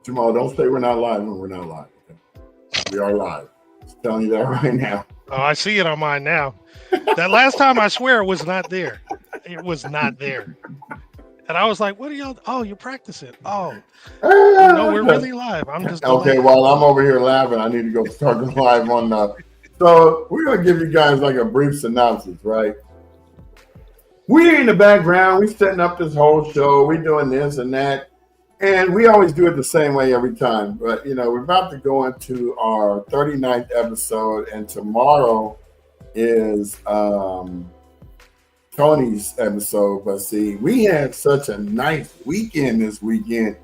Jamal, don't say we're not live when we're not live. Okay? We are live. Just telling you that right now. Oh, I see it on mine now. That last time, I swear, it was not there. It was not there. And I was like, what are y'all? Oh, you're practicing. Oh, no, we're really live. I'm just Okay, delayed. while I'm over here laughing, I need to go start the live on. So we're gonna give you guys like a brief synopsis, right? We in the background, we setting up this whole show, we doing this and that, and we always do it the same way every time. But we're about to go into our 39th episode, and tomorrow is Tony's episode. But see, we had such a nice weekend this weekend.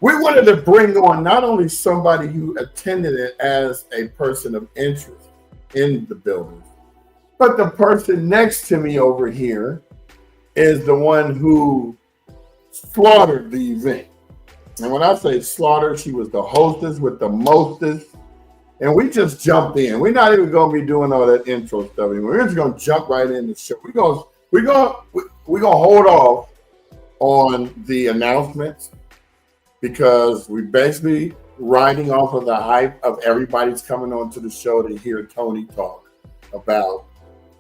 We wanted to bring on not only somebody who attended it as a person of interest in the building, but the person next to me over here is the one who slaughtered the event. And when I say slaughtered, she was the hostess with the mostest. And we just jumped in. We're not even going to be doing all that intro stuff anymore. We're just going to jump right in the show. We're gonna hold off on the announcements because we basically riding off of the hype of everybody's coming onto the show to hear Tony talk about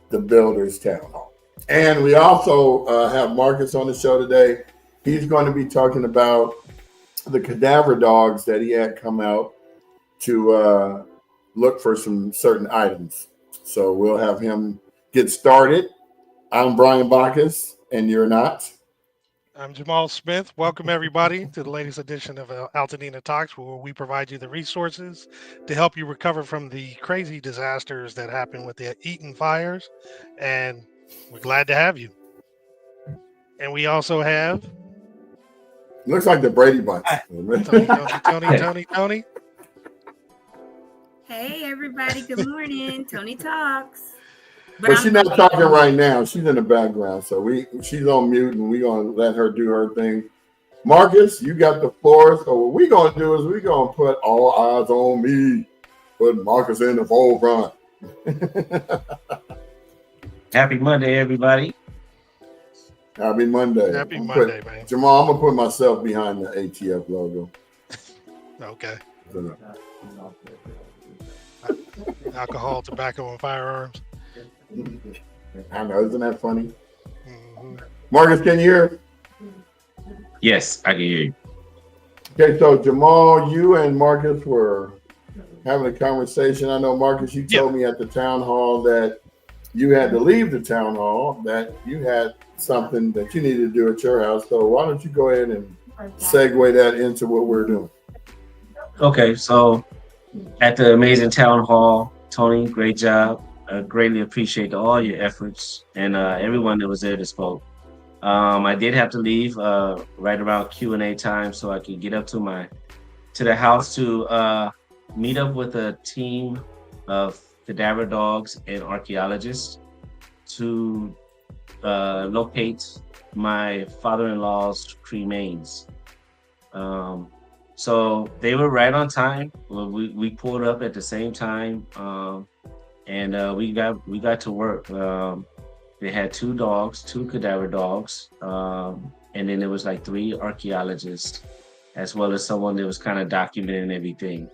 the Builders Town Hall. And we also have Marcus on the show today. He's going to be talking about the cadaver dogs that he had come out to look for some certain items. So we'll have him get started. I'm Brian Bacchus, and you're not. I'm Jamal Smith. Welcome, everybody, to the latest edition of Altadena Talks, where we provide you the resources to help you recover from the crazy disasters that happened with the Eaton fires. And we're glad to have you. And we also have Looks like the Brady Bunch. Tony. Hey, everybody. Good morning. Tony Talks. But she's not talking right now. She's in the background. So she's on mute, and we're going to let her do her thing. Marcus, you got the floor. So what we're going to do is we're going to put all eyes on me. Put Marcus in the forefront. Happy Monday, everybody. Happy Monday. Happy Monday, man. Jamal, I'm going to put myself behind the ATF logo. Okay. Alcohol, tobacco, and firearms. I know. Isn't that funny? Mm-hmm. Marcus, can you hear? Yes, I can hear you. Okay, so Jamal, you and Marcus were having a conversation. I know, Marcus, you told me at the town hall that you had to leave the town hall, that you had something that you needed to do at your house. So why don't you go ahead and segue that into what we're doing? Okay, so at the amazing town hall, Tony, great job. I greatly appreciate all your efforts and everyone that was there that spoke. I did have to leave right around Q&A time so I could get up to the house to meet up with a team of cadaver dogs and archaeologists to locate my father-in-law's cremains. So they were right on time. We pulled up at the same time. And we got to work. They had two cadaver dogs, and then there was like 3 archaeologists, as well as someone that was kind of documenting everything.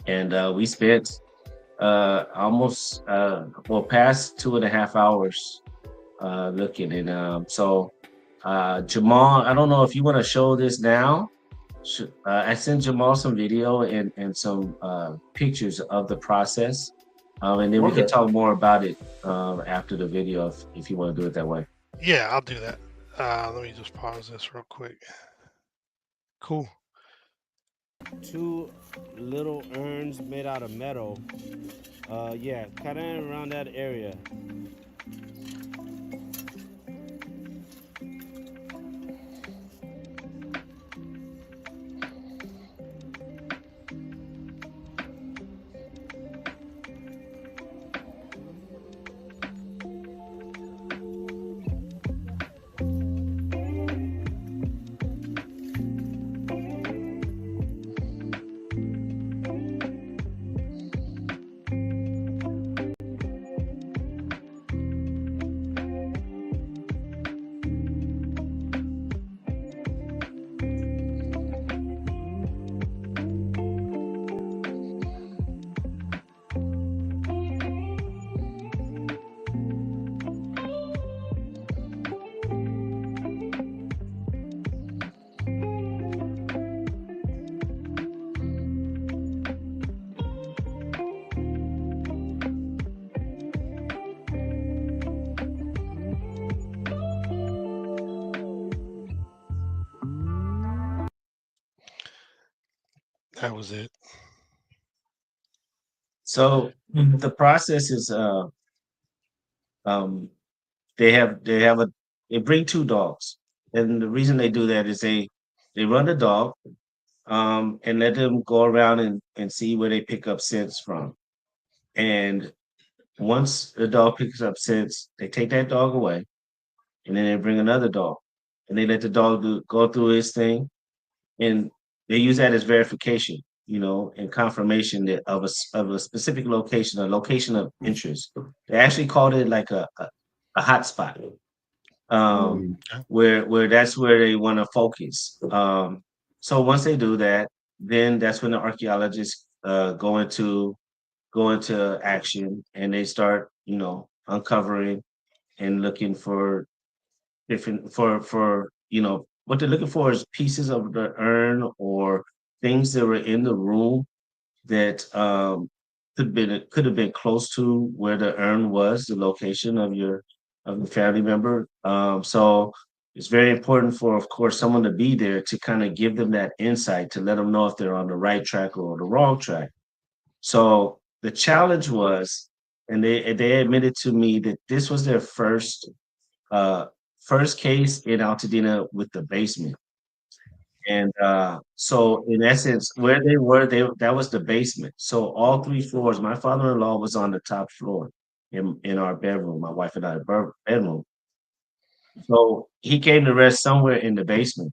And we spent almost past 2.5 hours looking. And so Jamal, I don't know if you want to show this now. I sent Jamal some video and some pictures of the process. And then we can talk more about it after the video if you want to do it that way. Yeah, I'll do that. Let me just pause this real quick. Cool. 2 little urns made out of metal. Kind of around that area. That was it. So the process is um they have they bring two dogs. And the reason they do that is they run the dog and let them go around and see where they pick up scents from. And once the dog picks up scents, they take that dog away and then they bring another dog. And they let the dog go through his thing and they use that as verification, and confirmation of a specific location, a location of interest. They actually called it like a hot spot, um, Mm. Okay. where that's where they want to focus. So once they do that, then that's when the archaeologists go into action and they start, uncovering and looking for different for what they're looking for is pieces of the urn or things that were in the room that could have been close to where the urn was, the location of the family member. So it's very important for, of course, someone to be there to kind of give them that insight to let them know if they're on the right track or the wrong track. So the challenge was, and they admitted to me that this was their uh, first case in Altadena with the basement. And so in essence, where they were, that was the basement. So all three floors, my father-in-law was on the top floor in our bedroom, my wife and I bedroom. So he came to rest somewhere in the basement.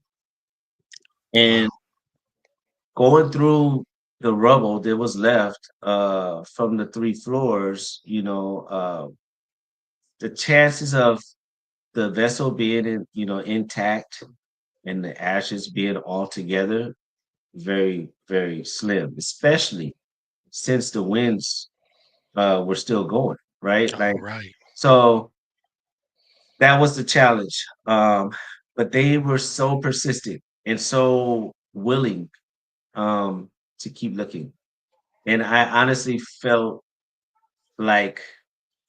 And Wow. going through the rubble that was left from the three floors, the chances of the vessel being intact and the ashes being all together very, very slim, especially since the winds were still going, right? Oh, Like, right. so that was the challenge. But they were so persistent and so willing to keep looking. And I honestly felt like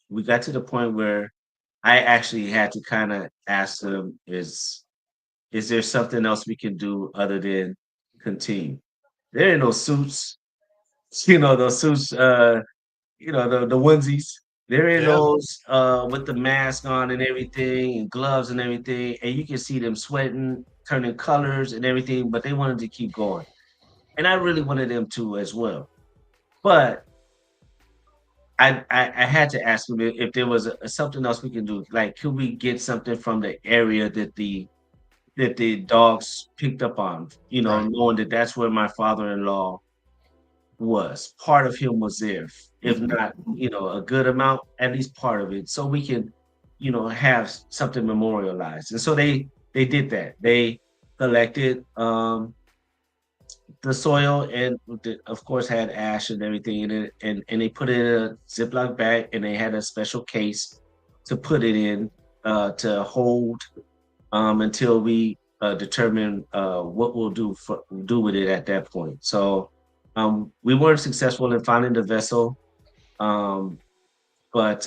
we got to the point where I actually had to kind of ask them, is there something else we can do other than continue? There ain't no suits, those suits, the onesies. They're in Yeah. those with the mask on and everything and gloves and everything, and you can see them sweating, turning colors and everything, but they wanted to keep going. And I really wanted them to as well. But I had to ask them if there was something else we can do. Like, could we get something from the area that the dogs picked up on, Right. knowing that that's where my father-in-law was. Part of him was there, if not, a good amount, at least part of it, so we can, have something memorialized. And so they did that. They collected the soil and of course had ash and everything in it, and they put it in a Ziploc bag and they had a special case to put it in to hold until we determine what we'll do with it at that point. So we weren't successful in finding the vessel, um, but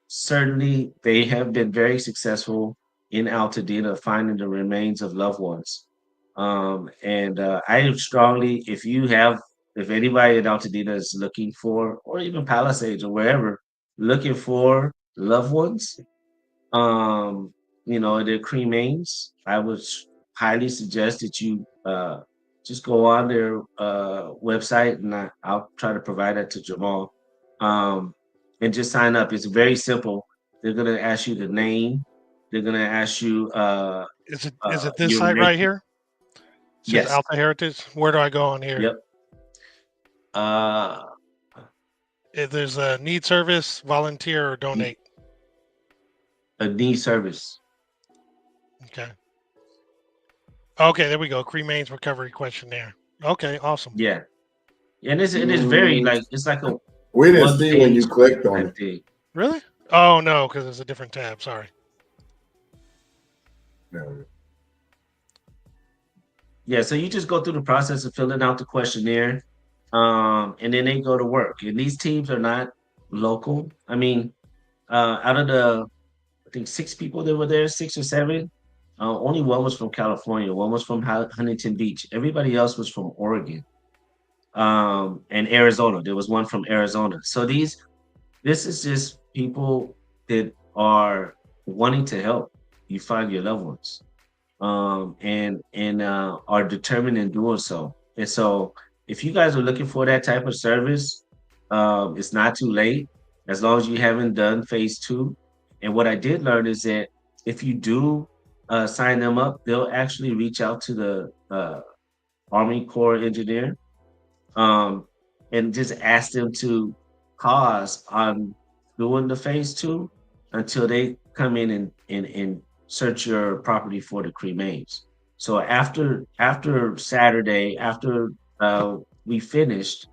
certainly they have been very successful in Altadena finding the remains of loved ones. And I strongly, if anybody in Altadena is looking for, or even Palisades or wherever, looking for loved ones, um, their cremains, I would highly suggest that you just go on their website, and I'll try to provide that to Jamal, um, and just sign up. It's very simple. They're gonna ask you the name. They're gonna ask you Is it this your site make. right here? It says Yes. Alta Heritage. Where do I go on here? Yep. Uh, There's a need service, volunteer, or donate. a need service. Okay. Okay, there we go. Cremains recovery questionnaire. Okay, awesome. Yeah, and it is very Mm, like it's like a we didn't one see when page you clicked on type it. thing. Really? Oh no, because it's a different tab. Sorry. No. Yeah, so you just go through the process of filling out the questionnaire, and then they go to work. And these teams are not local. I mean, out of the I think six people that were there, six or seven, only one was from California, one was from Huntington Beach. Everybody else was from Oregon. and Arizona. There was one from Arizona. So this is just people that are wanting to help you find your loved ones, and are determined in doing so. And so, if you guys are looking for that type of service, it's not too late as long as you haven't done phase two. And what I did learn is that if you do sign them up, they'll actually reach out to the Army Corps engineer, um, and just ask them to pause on doing the phase two until they come in and search your property for the cremains. So after Saturday, after we finished,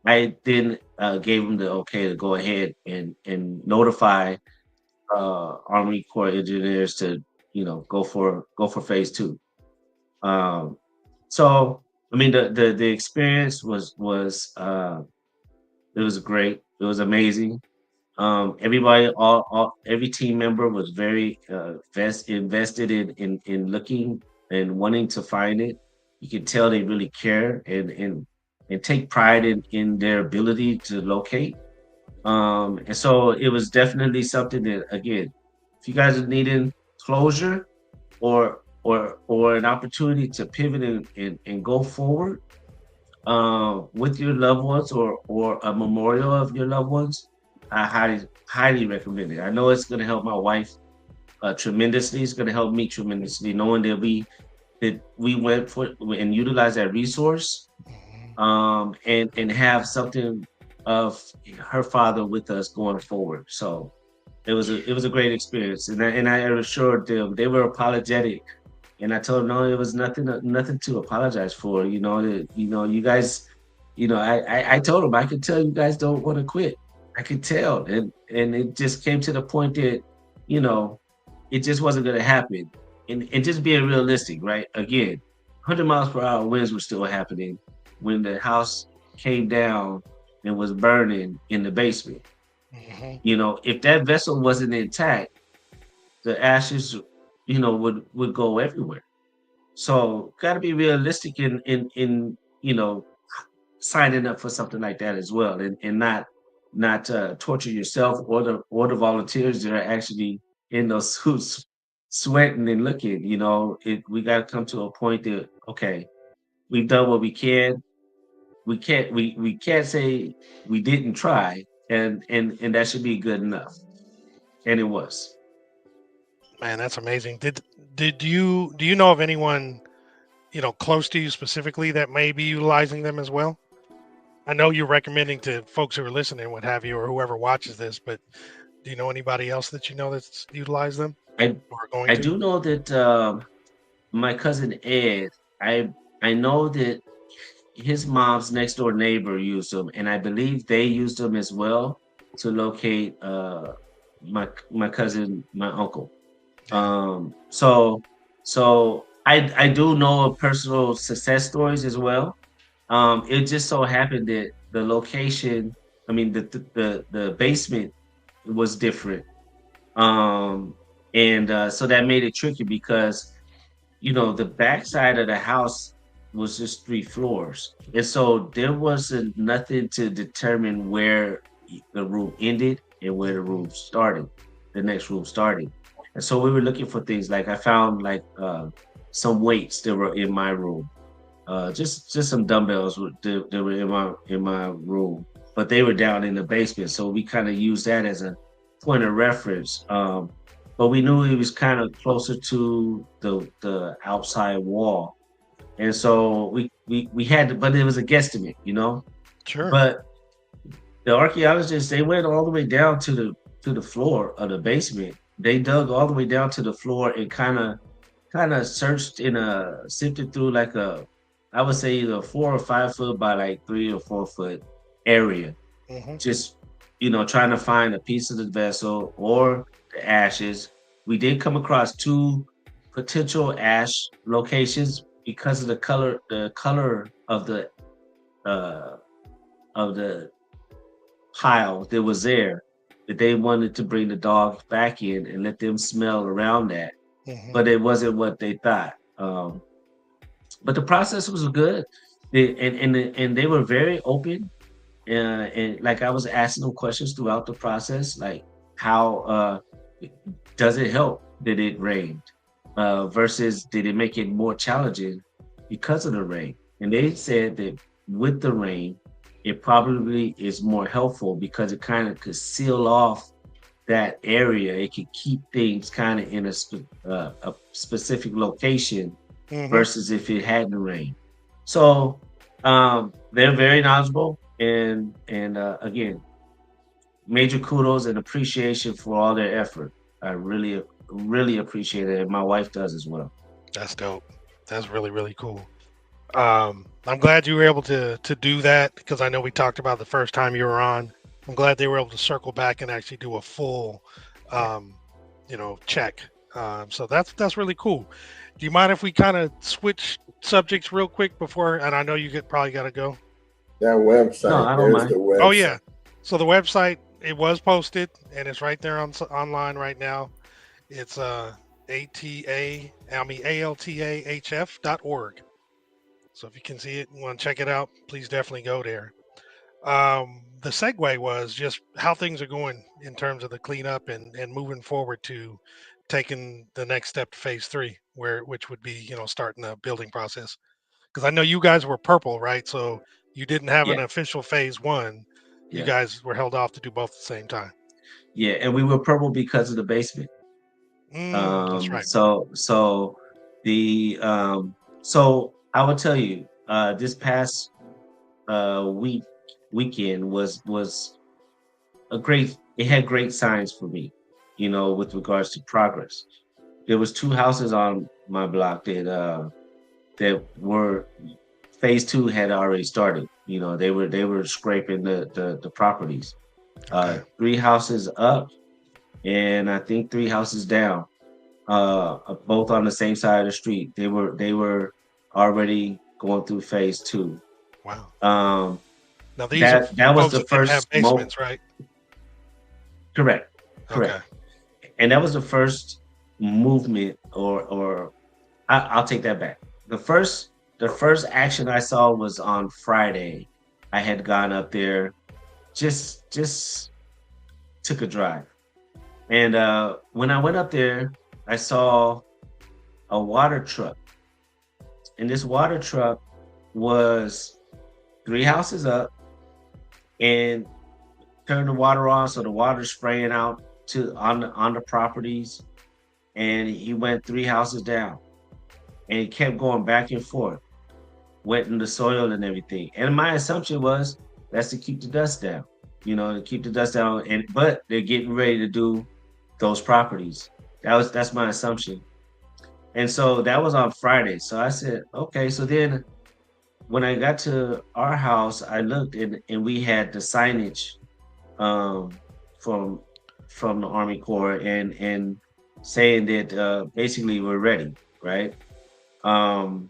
I then gave them the okay to go ahead and notify Army Corps engineers to go for phase two. Um, so I mean the experience was it was great. It was amazing. Everybody, every team member was very invested in looking and wanting to find it. You can tell they really care and take pride in their ability to locate. And so it was definitely something that, again, if you guys are needing closure or an opportunity to pivot and go forward with your loved ones or a memorial of your loved ones, I highly recommend it. I know it's going to help my wife tremendously. It's going to help me tremendously, knowing that we went for and utilized that resource, and have something of her father with us going forward. So it was a great experience, and I assured them they were apologetic, and I told them no, it was nothing to apologize for. You guys, I told them I could tell you guys don't want to quit. I could tell, and it just came to the point that you know it just wasn't going to happen, and just being realistic, right? Again, 100 miles per hour winds were still happening when the house came down and was burning in the basement. Mhm. If that vessel wasn't intact, the ashes, would go everywhere. So got to be realistic in signing up for something like that as well, and not torture yourself or the volunteers that are actually in those suits, sweating and looking. We got to come to a point that okay, we've done what we can. We can't say we didn't try, and that should be good enough, and it was. Man, that's amazing. Do you know of anyone close to you specifically that may be utilizing them as well? I know you're recommending to folks who are listening, what have you, or whoever watches this, but do you know anybody else that you know that's utilized them I or are going I to? do know that my cousin Ed. I know that his mom's next door neighbor used them, and I believe they used them as well to locate my cousin, my uncle. Yeah. So I do know of personal success stories as well. It just so happened that the location, I mean the basement was different. Um, and so that made it tricky because the backside of the house was just 3 floors. And so there wasn't nothing to determine where the room ended and where the Mhm. room started, the next room started. And so we were looking for things like I found like some weights that were in my room. Just some dumbbells that were in my room, but they were down in the basement. So we kind of used that as a point of reference. But we knew it was kind of closer to the outside wall, and so we had to, but it was a guesstimate. Sure. But the archaeologists, they went all the way down to the floor of the basement. They dug all the way down to the floor and kind of searched in a sifted through like I would say either 4 or 5 foot by like 3 or 4 foot area, Hmm. just trying to find a piece of the vessel or the ashes. We did come across two potential ash locations because of the color uh of the pile that was there, that they wanted to bring the dogs back in and let them smell around that, Hmm. but it wasn't what they thought. But the process was good. And they were very open, and like I was asking them questions throughout the process, like how does it help that it rained versus did it make it more challenging because of the rain? And they said that with the rain, it probably is more helpful because it kind of could seal off that area. It could keep things kind of in a specific location Hmm. versus if it hadn't rained. So they're very knowledgeable, and again, major kudos and appreciation for all their effort. I really appreciate it, and my wife does as well. That's dope. That's really, really cool. I'm glad you were able to do that because I know we talked about the first time you were on. I'm glad they were able to circle back and actually do a full, Yeah. um, check. So that's really cool. Do you mind if we kind of switch subjects real quick before? And I know you probably got to go. That No, website, I don't there's mind. the Oh website. yeah. So the website it was posted and it's right there online right now. It's ATA I mean ALTAHF.org. So if you can see it and want to check it out, please definitely go there. The segue was just how things are going in terms of the cleanup and moving forward to taking the next step to phase three, which would be starting the building process. Because I know you guys were purple, right? So you didn't have an Yeah, official phase one. You yeah, guys were held off to do both at the same time. yeah. And we were purple because of the basement. That's Um, right. so so the so I will tell you, this past weekend was a great. It had great signs for me, with regards to progress. There was two houses on my block that were phase two had already started. They were scraping the properties. Okay. Three houses up, and I think three houses down. Both on the same side of the street. They were already going through phase two. Wow. Um, Now these are that was folks the that didn't have first basements, right? correct, Okay. correct, and that was the first movement, or I'll take that back. The first action I saw was on Friday. I had gone up there, just took a drive, and when I went up there, I saw a water truck, and this water truck was three houses up and turned the water on, so the water's spraying out to on the properties, and he went three houses down, and he kept going back and forth, wetting the soil and everything. And my assumption was that's to keep the dust down, to keep the dust down. And but they're getting ready to do those properties. That's my assumption. And so that was on Friday. So I said, okay. So then when I got to our house, I looked and we had the signage um, from from the Army Corps and saying that basically we're ready, right? Um,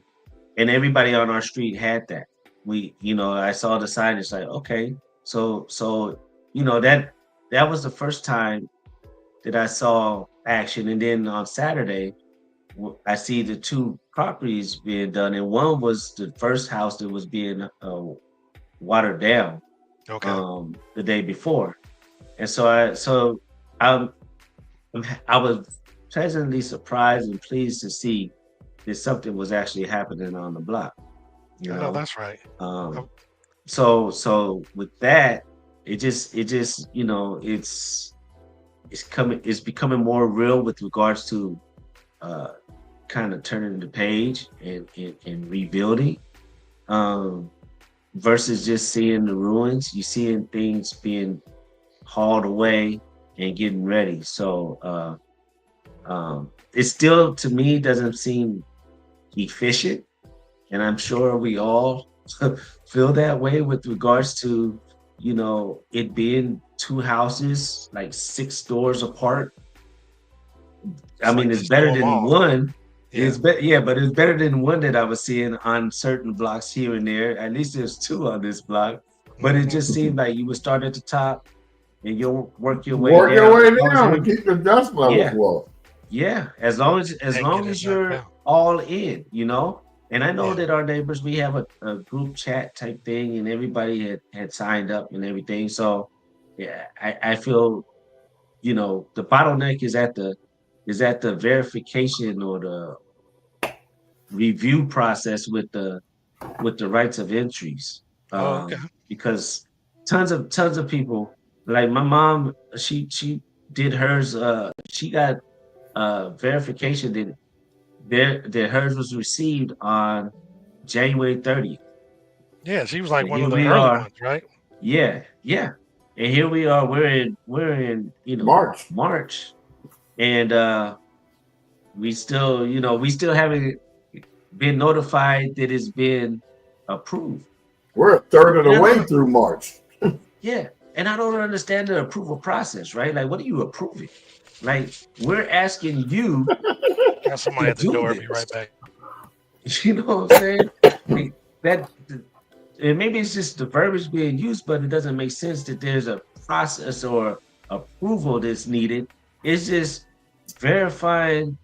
and everybody on our street had that. I saw the signage like, okay, so that was the first time that I saw action, and then on Saturday I see the two properties being done, and one was the first house that was being watered down Okay. the day before, and I I was pleasantly surprised and pleased to see that something was actually happening on the block. You I know know, that's right. um, Oh, so with that, it just it's becoming more real with regards to uh, kind of turning the page and rebuilding. Um, versus just seeing the ruins. You seeing things being hauled away and getting ready. So it still to me doesn't seem efficient, and I'm sure we all feel that way with regards to it being two houses like 6 doors apart. I it's mean, like it's just do better them than all. one. Yeah. Yeah, but it's better than one that I was seeing on certain blocks here and there. At least there's two on this block. But it Hmm. just seemed like you would start at the top and you'll work your way Work your down. As way long as down you're, and keep the dust levels yeah, low. yeah. As long as And get it as knocked you're down. all in. And I know Yeah. that our neighbors, we have a group chat type thing, and everybody had signed up and everything. So yeah, I feel, the bottleneck is at the verification or the review process with the rights of entries. Oh, okay. Because tons of people, like my mom, she did hers. She got verification that hers was received on January 30th. Yeah, she was like And one here of the we early are. ones, right? Yeah, yeah. And here we are. We're in March. March, and we still haven't been notified that it's been approved. We're a third of And the I way don't, through March. yeah, and I don't understand the approval process, right? Like, what are you approving? Like, we're asking you Got to somebody at the do door. I'll be this. right back. You know what I'm saying? Like, that, and maybe it's just the verbiage being used, but it doesn't make sense that there's a process or approval that's needed. It's just verifying,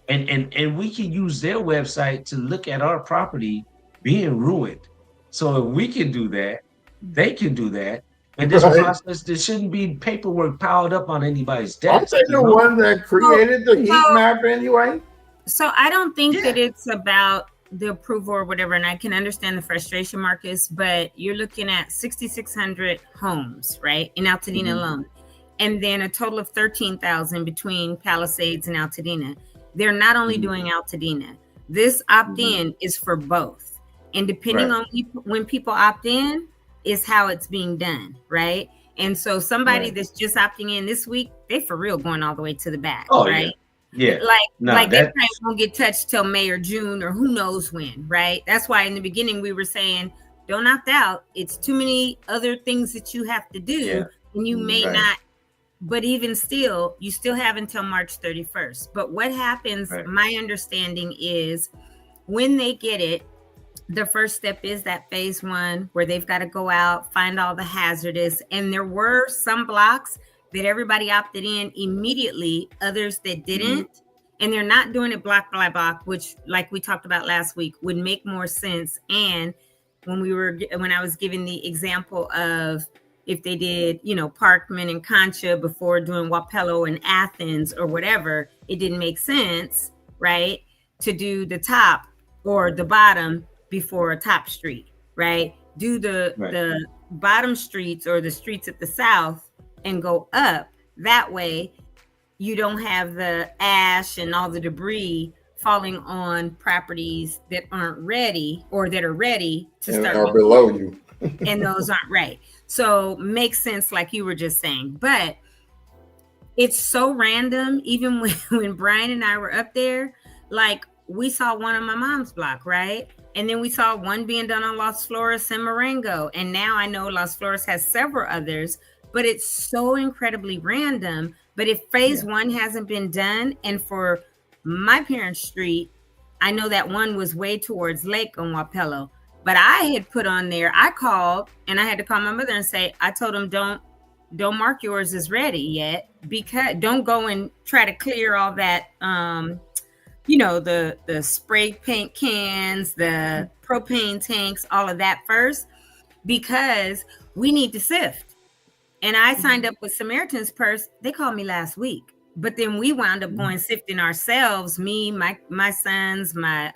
and we can use their website to look at our property being ruined. So if we can do that, they can do that. And this Right? process, there shouldn't be paperwork piled up on anybody's Aren't desk, they you the know? one that created the heat So, map anyway? so I don't think Yeah. that it's about the approval or whatever, and I can understand the frustration, Marcus, but you're looking at 6,600 homes, right, in Altadena Mhm. alone, and then a total of 13,000 between Palisades and Altadena. They're not only Mhm. doing Altadena. This opt-in is for both, and depending Right. on when people opt in is how it's being done, right? And so somebody Right. that's just opting in this week, they for real going all the way to the back, Oh, right? yeah. Yeah. Like Nah, they that, probably won't get touched till May or June or who knows when, right? That's why in the beginning we were saying don't opt out. It's too many other things that you have to yeah. do, and you may Right. not. But even still, you still have until March 31st. But what happens? Right. My understanding is when they get it, the first step is that phase one where they've got to go out, find all the hazardous. And there were some blocks that everybody opted in immediately, others that didn't. And they're not doing it block by block, which, like we talked about last week, would make more sense. And when I was giving the example of if they did, Parkman and Concha before doing Wapello and Athens or whatever, it didn't make sense, right? To do the top or the bottom before a top street, right? Do the Right. the bottom streets or the streets at the south and go up. That way you don't have the ash and all the debris falling on properties that aren't ready or that are ready to And start are below you. and those aren't right. So makes sense, like you were just saying. But it's so random. Even when Brian and I were up there, like we saw one on my mom's block, right? And then we saw one being done on Las Flores and Marengo. And now I know Las Flores has several others, but it's so incredibly random. But if phase one hasn't been done, and for my parents' street, I know that one was way towards Lake on Wapello. But I had put on there, I called and I had to call my mother and say, I told them don't mark yours as ready yet, because don't go and try to clear all that the spray paint cans, the propane tanks, all of that first, because we need to sift. And I signed up with Samaritan's Purse. They called me last week, but then we wound up going sifting ourselves, me, my sons, my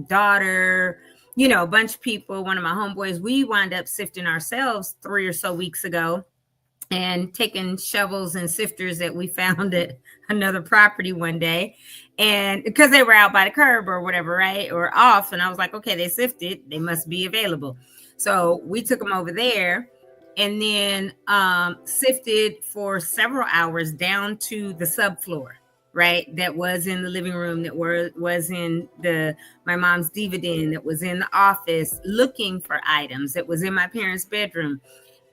daughter, a bunch of people, one of my homeboys. We wound up sifting ourselves 3 or so weeks ago and taking shovels and sifters that we found at another property one day. And because they were out by the curb or whatever, right? Or off. And I was like, okay, they sifted, they must be available. So we took them over there and then sifted for several hours down to the subfloor, right? That was in the living room, that was in my mom's dividend, that was in the office, looking for items, that was in my parents' bedroom.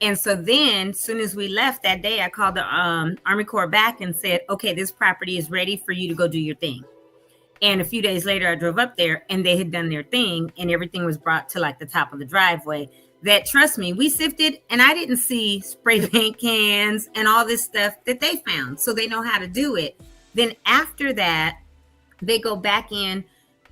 And so then as soon as we left that day, I called the Army Corps back and said, okay, this property is ready for you to go do your thing. And a few days later, I drove up there and they had done their thing and everything was brought to like the top of the driveway. That, trust me, we sifted and I didn't see spray paint cans and all this stuff that they found. So they know how to do it. Then after that, they go back in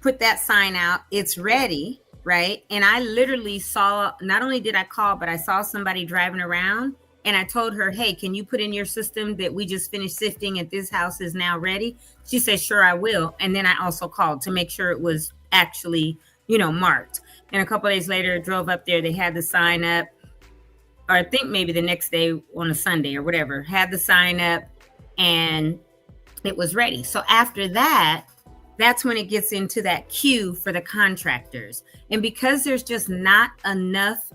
put that sign out. It's ready, right? And I literally saw, not only did I call, but I saw somebody driving around, and I told her, hey, can you put in your system that we just finished sifting and this house is now ready? She said, sure, I will. And then I also called to make sure it was actually, marked. And a couple of days later, drove up there. They had the sign up, or I think maybe the next day on a Sunday or whatever, had the sign up, and it was ready. So after that, that's when it gets into that queue for the contractors. And because there's just not enough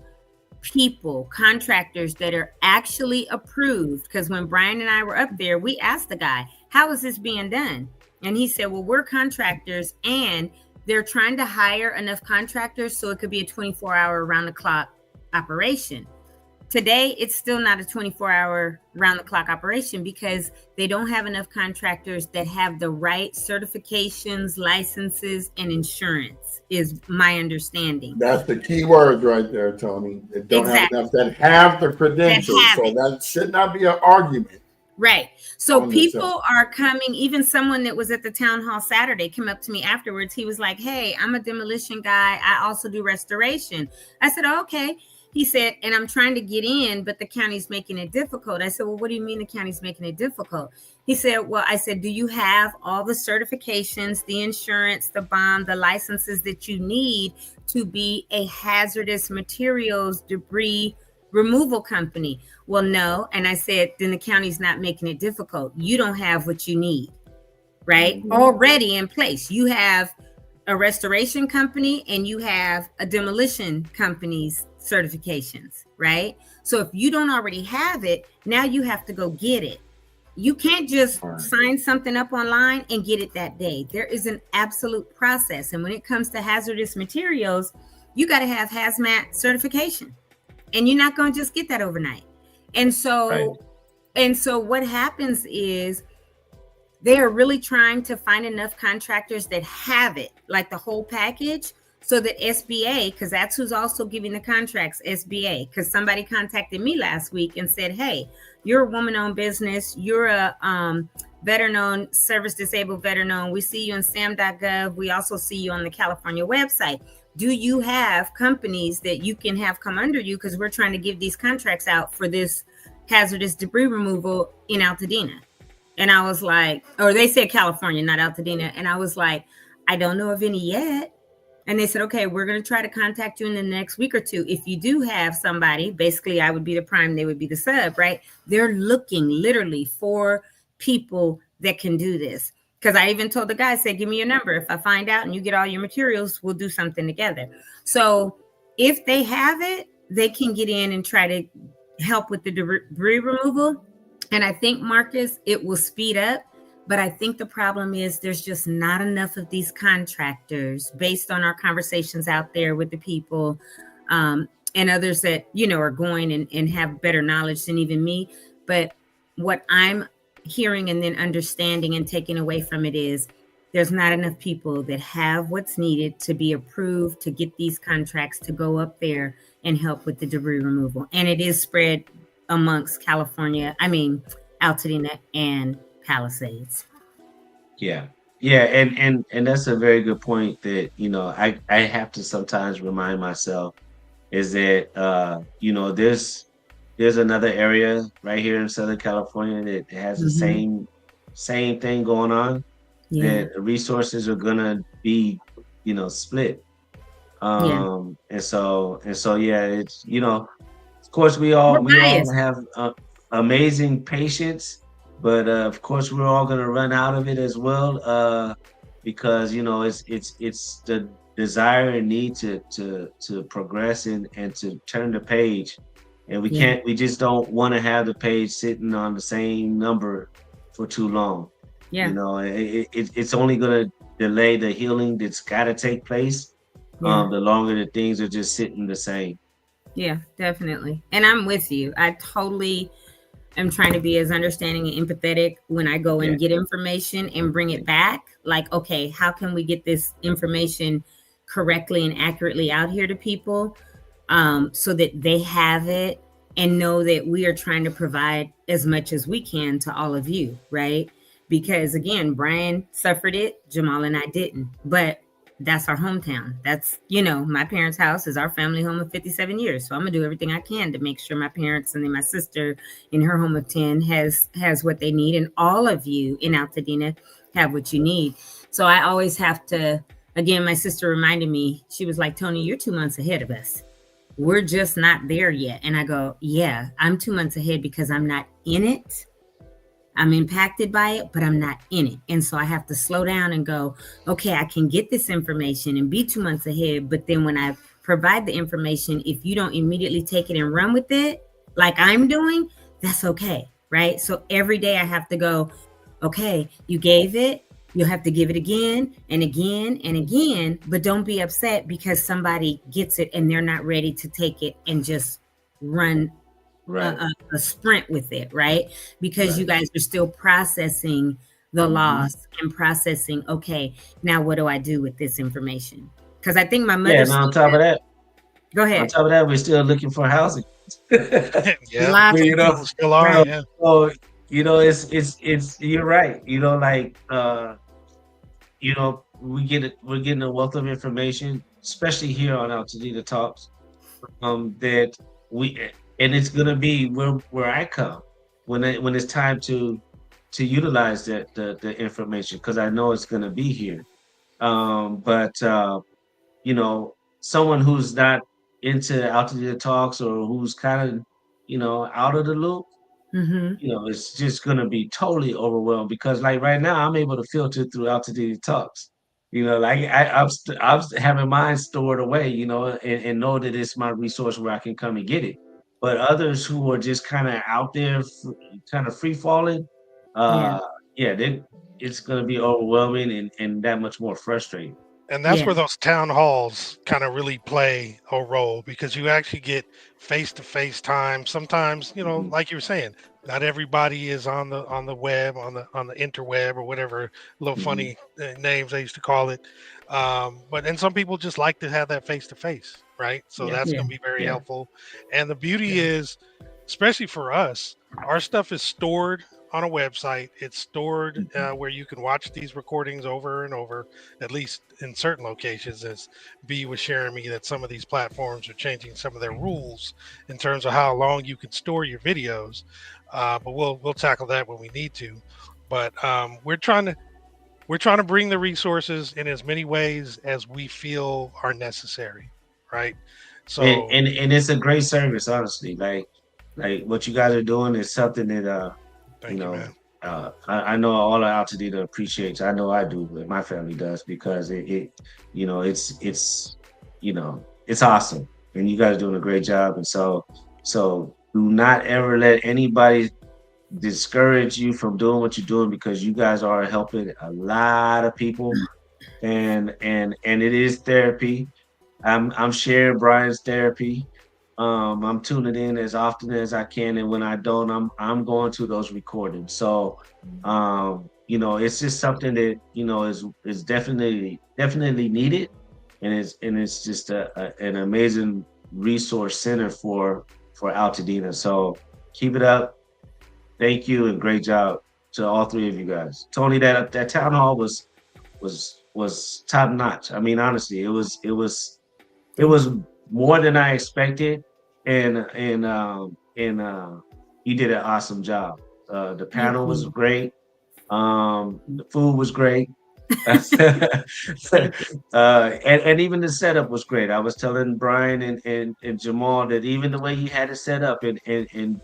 contractors that are actually approved, because when Brian and I were up there, we asked the guy, how is this being done? And he said, well, we're contractors, and they're trying to hire enough contractors so it could be a 24-hour round-the-clock operation. Today, it's still not a 24-hour round-the-clock operation because they don't have enough contractors that have the right certifications, licenses, and insurance, is my understanding. That's the key word right there, Tony. They don't have enough that have the credentials. That should not be an argument. Right. So people are coming, even someone that was at the town hall Saturday came up to me afterwards. He was like, hey, I'm a demolition guy. I also do restoration. I said, oh, okay. He said, and I'm trying to get in, but the county's making it difficult. I said, well, what do you mean the county's making it difficult? He said, well, I said, do you have all the certifications, the insurance, the bond, the licenses that you need to be a hazardous materials debris removal company? Well, no. And I said, then the county's not making it difficult. You don't have what you need, right? Already in place. You have a restoration company and you have a demolition company's certifications, right? So if you don't already have it, now you have to go get it. You can't just sign something up online and get it that day. There is an absolute process. And when it comes to hazardous materials, you got to have hazmat certification, and you're not going to just get that overnight. And so, what happens is they are really trying to find enough contractors that have it, like the whole package, so that SBA, because that's who's also giving the contracts, SBA, because somebody contacted me last week and said, hey, you're a woman-owned business. You're a veteran-owned, service-disabled veteran-owned. We see you in SAM.gov. We also see you on the California website. Do you have companies that you can have come under you? Because we're trying to give these contracts out for this hazardous debris removal in Altadena. And I was like, or they said California, not Altadena. And I was like, I don't know of any yet. And they said, okay, we're going to try to contact you in the next week or two. If you do have somebody, basically I would be the prime, they would be the sub, right? They're looking literally for people that can do this. Because I even told the guy, say, give me your number. If I find out and you get all your materials, we'll do something together. So if they have it, they can get in and try to help with the debris removal. And I think, Marcus, it will speed up. But I think the problem is there's just not enough of these contractors, based on our conversations out there with the people and others that, are going and have better knowledge than even me. But what I'm hearing and then understanding and taking away from it is there's not enough people that have what's needed to be approved to get these contracts to go up there and help with the debris removal. And it is spread amongst Altadena and Palisades. Yeah. And that's a very good point that, I have to sometimes remind myself is that, there's another area right here in Southern California that has the same thing going on. Yeah. That the resources are going to be, split. And so, yeah, it's, of course we all have amazing patience. But of course, we're all going to run out of it as well, because it's the desire and need to progress and to turn the page, and we just don't want to have the page sitting on the same number for too long. Yeah, it's only going to delay the healing that's got to take place. The longer the things are just sitting the same. Yeah, definitely, and I'm with you. I totally. I'm trying to be as understanding and empathetic when I go and get information and bring it back. Like, okay, how can we get this information correctly and accurately out here to people so that they have it and know that we are trying to provide as much as we can to all of you, right? Because again, Brian suffered it, Jamal and I didn't. But that's our hometown. That's, my parents' house is our family home of 57 years. So I'm gonna do everything I can to make sure my parents and then my sister in her home of 10 has what they need, and all of you in Altadena have what you need. So I always have to, again, my sister reminded me, she was like, Tony, you're 2 months ahead of us. We're just not there yet. And I go, yeah, I'm 2 months ahead because I'm not in it. I'm impacted by it, but I'm not in it. And so I have to slow down and go, okay, I can get this information and be 2 months ahead. But then when I provide the information, if you don't immediately take it and run with it, like I'm doing, that's okay. Right. So every day I have to go, okay, you gave it. You'll have to give it again and again and again, but don't be upset because somebody gets it and they're not ready to take it and just run a sprint with it, right? Because you guys are still processing the loss and processing, okay, now what do I do with this information? Because I think my mother. Yeah, and on top of that, go ahead. On top of that, we're still looking for housing. Yeah, Lots you of know, people still are. right. Yeah. So it's you're right. We're getting a wealth of information, especially here on Altadena Talks. That and it's gonna be where I come when it's time to utilize the information, because I know it's gonna be here. But someone who's not into Altadena Talks, or who's kind of out of the loop, it's just gonna be totally overwhelmed, because like right now I'm able to filter through Altadena Talks. Like I'm having mine stored away, and know that it's my resource where I can come and get it. But others who are just kind of out there, kind of free falling, it's gonna be overwhelming and that much more frustrating. And that's where those town halls kind of really play a role, because you actually get face-to-face time. Sometimes, like you were saying, not everybody is on the web, on the interweb, or whatever little funny names they used to call it. And some people just like to have that face-to-face, right? So that's going to be very helpful. And the beauty is, especially for us, our stuff is stored on a website. It's stored where you can watch these recordings over and over, at least in certain locations. As B was sharing me that some of these platforms are changing some of their rules in terms of how long you can store your videos. But we'll tackle that when we need to. But we're trying to bring the resources in as many ways as we feel are necessary, right? So and it's a great service, honestly. Like what you guys are doing is something that thank you, man. I know all of Altadena appreciates. I know I do, and my family does, because it's awesome, and you guys are doing a great job. And so do not ever let anybody discourage you from doing what you're doing, because you guys are helping a lot of people, and it is therapy. I'm sharing Brian's therapy. I'm tuning in as often as I can, and when I don't, I'm going to those recordings. So, it's just something that is definitely needed, and it's just an amazing resource center for Altadena. So keep it up. Thank you, and great job to all three of you guys. Tony, that town hall was top notch. I mean, honestly, it was more than I expected, and you did an awesome job. The panel was great. The food was great. And even the setup was great. I was telling Brian and Jamal that even the way you had it set up, and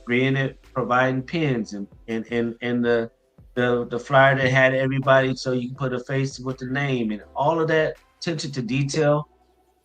providing pins and the flyer that had everybody, so you can put a face with the name, and all of that attention to detail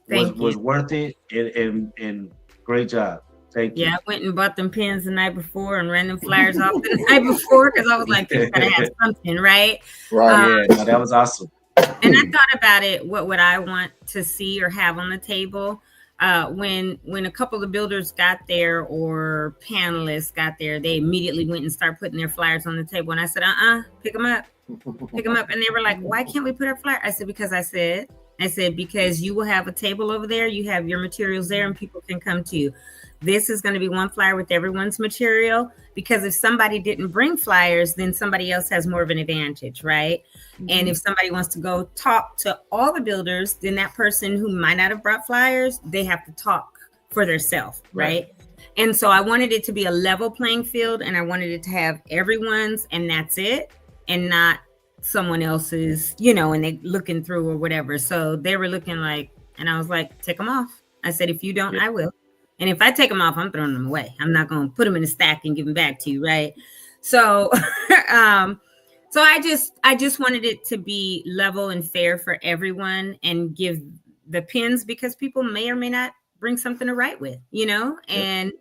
was worth it, and great job. Thank you. Yeah, I went and bought them pins the night before and ran them flyers off the night before, because I was like, people gotta have something, right? Right. That was awesome. And I thought about it, what would I want to see or have on the table? When a couple of builders got there, or panelists got there, they immediately went and started putting their flyers on the table. And I said, pick them up. And they were like, why can't we put our flyer? I said, because I said, I said, because you will have a table over there, you have your materials there, and people can come to you. This is going to be one flyer with everyone's material, because if somebody didn't bring flyers, then somebody else has more of an advantage, right? And if somebody wants to go talk to all the builders, then that person who might not have brought flyers, they have to talk for themselves, right? And so I wanted it to be a level playing field, and I wanted it to have everyone's, and that's it, and not someone else's, and they looking through or whatever. So they were looking like, and I was like, take them off. I said, if you don't, I will. And if I take them off, I'm throwing them away. I'm not going to put them in a stack and give them back to you, right? So, so I just wanted it to be level and fair for everyone, and give the pins, because people may or may not bring something to write with, and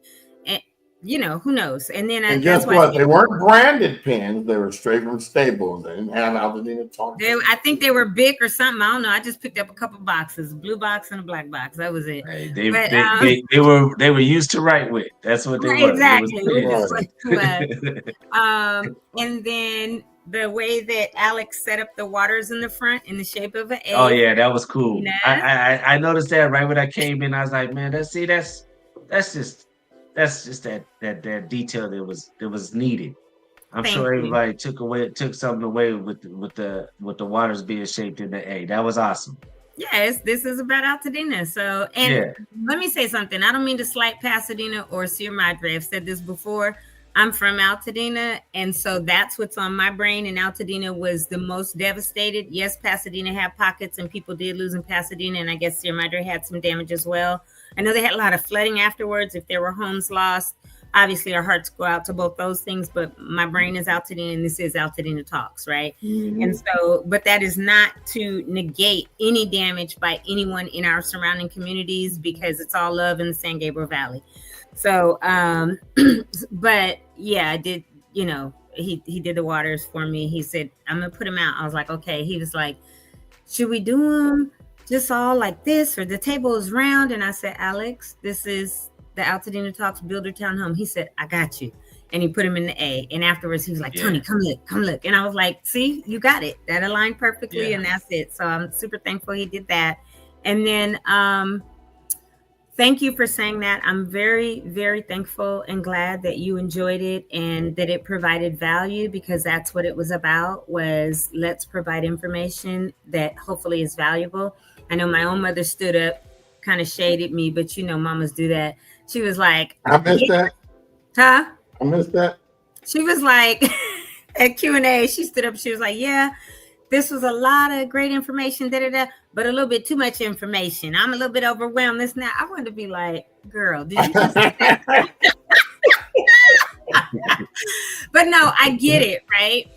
who knows? And then and guess what? They weren't branded pins. They were straight from Staples. They didn't have Altadena Talks. I think they were big or something. I don't know. I just picked up a couple boxes, a blue box and a black box. That was it. Right. They were used to write with. That's what they were. Exactly. And then the way that Alex set up the waters in the front in the shape of an A. Oh yeah, that was cool. I noticed that right when I came in. I was like, man, that's just that detail that was needed. I'm sure everybody took something away with the waters being shaped in the A. That was awesome. Yes, this is about Altadena. So, and let me say something. I don't mean to slight Pasadena or Sierra Madre. I've said this before. I'm from Altadena, and so that's what's on my brain. And Altadena was the most devastated. Yes, Pasadena had pockets, and people did lose in Pasadena, and I guess Sierra Madre had some damage as well. I know they had a lot of flooding afterwards. If there were homes lost, obviously our hearts go out to both those things. But my brain is Altadena, and this is Altadena Talks, right? And so, but that is not to negate any damage by anyone in our surrounding communities, because it's all love in the San Gabriel Valley. So, but yeah, I did, he did the waters for me. He said, I'm going to put them out. I was like, okay. He was like, should we do them just all like this, or the table is round? And I said, Alex, this is the Altadena Talks Builder Townhome. He said, I got you. And he put him in the A. And afterwards he was like, Tony, come look. And I was like, see, you got it. That aligned perfectly. And that's it. So I'm super thankful he did that. And then, thank you for saying that. I'm very, very thankful and glad that you enjoyed it and that it provided value, because that's what it was about, was let's provide information that hopefully is valuable. I know my own mother stood up, kind of shaded me, but mamas do that. She was like, I missed that. Huh? I missed that. She was like, at Q&A, she stood up, she was like, yeah, this was a lot of great information, but a little bit too much information. I'm a little bit overwhelmed. This now, I wanted to be like, girl, did you just But no, I get it, right?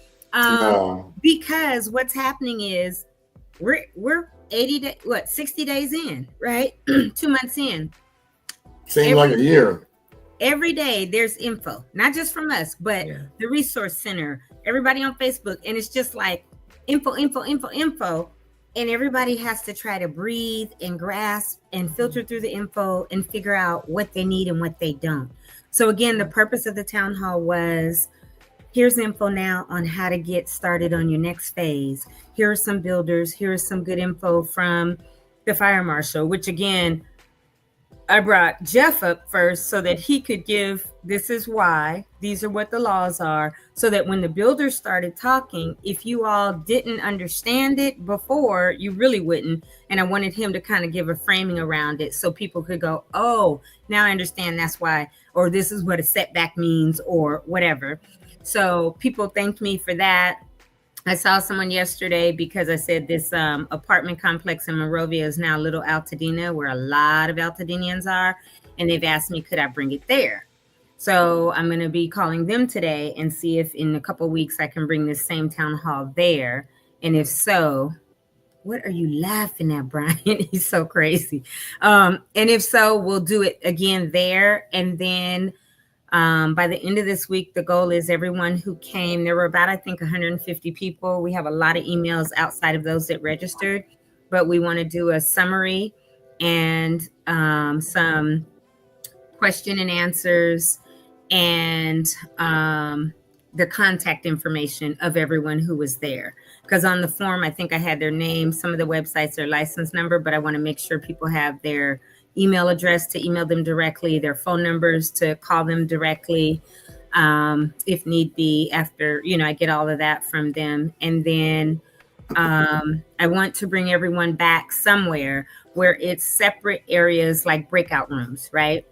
Because what's happening is we're 60 days in, right? 2 months in. Seems like a year. Every day there's info, not just from us, but the resource center, everybody on Facebook, and it's just like info, and everybody has to try to breathe and grasp and filter through the info and figure out what they need and what they don't. So again, the purpose of the town hall was, here's info now on how to get started on your next phase. Here are some builders. Here's some good info from the fire marshal, which again, I brought Jeff up first so that he could give, this is why, these are what the laws are, so that when the builders started talking, if you all didn't understand it before, you really wouldn't. And I wanted him to kind of give a framing around it so people could go, oh, now I understand, that's why, or this is what a setback means, or whatever. So people thanked me for that. I saw someone yesterday because I said this apartment complex in Monrovia is now Little Altadena, where a lot of Altadenians are. And they've asked me, could I bring it there? So I'm going to be calling them today and see if in a couple of weeks I can bring this same town hall there. And if so, what are you laughing at, Brian? He's so crazy. And if so, we'll do it again there. And then by the end of this week, the goal is everyone who came, there were about, I think, 150 people. We have a lot of emails outside of those that registered, but we want to do a summary and some question and answers and the contact information of everyone who was there. Because on the form, I think I had their name, some of the websites, their license number, but I want to make sure people have their email address to email them directly, their phone numbers to call them directly, if need be, after, I get all of that from them. And then I want to bring everyone back somewhere where it's separate areas like breakout rooms, right?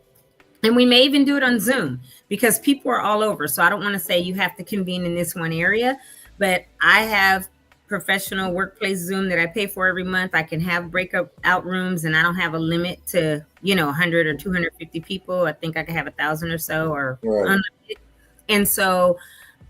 And we may even do it on Zoom because people are all over. So I don't want to say you have to convene in this one area, but I have professional workplace Zoom that I pay for every month. I can have breakout rooms, and I don't have a limit to, 100 or 250 people. I think I can have 1,000 or so, or unlimited. And so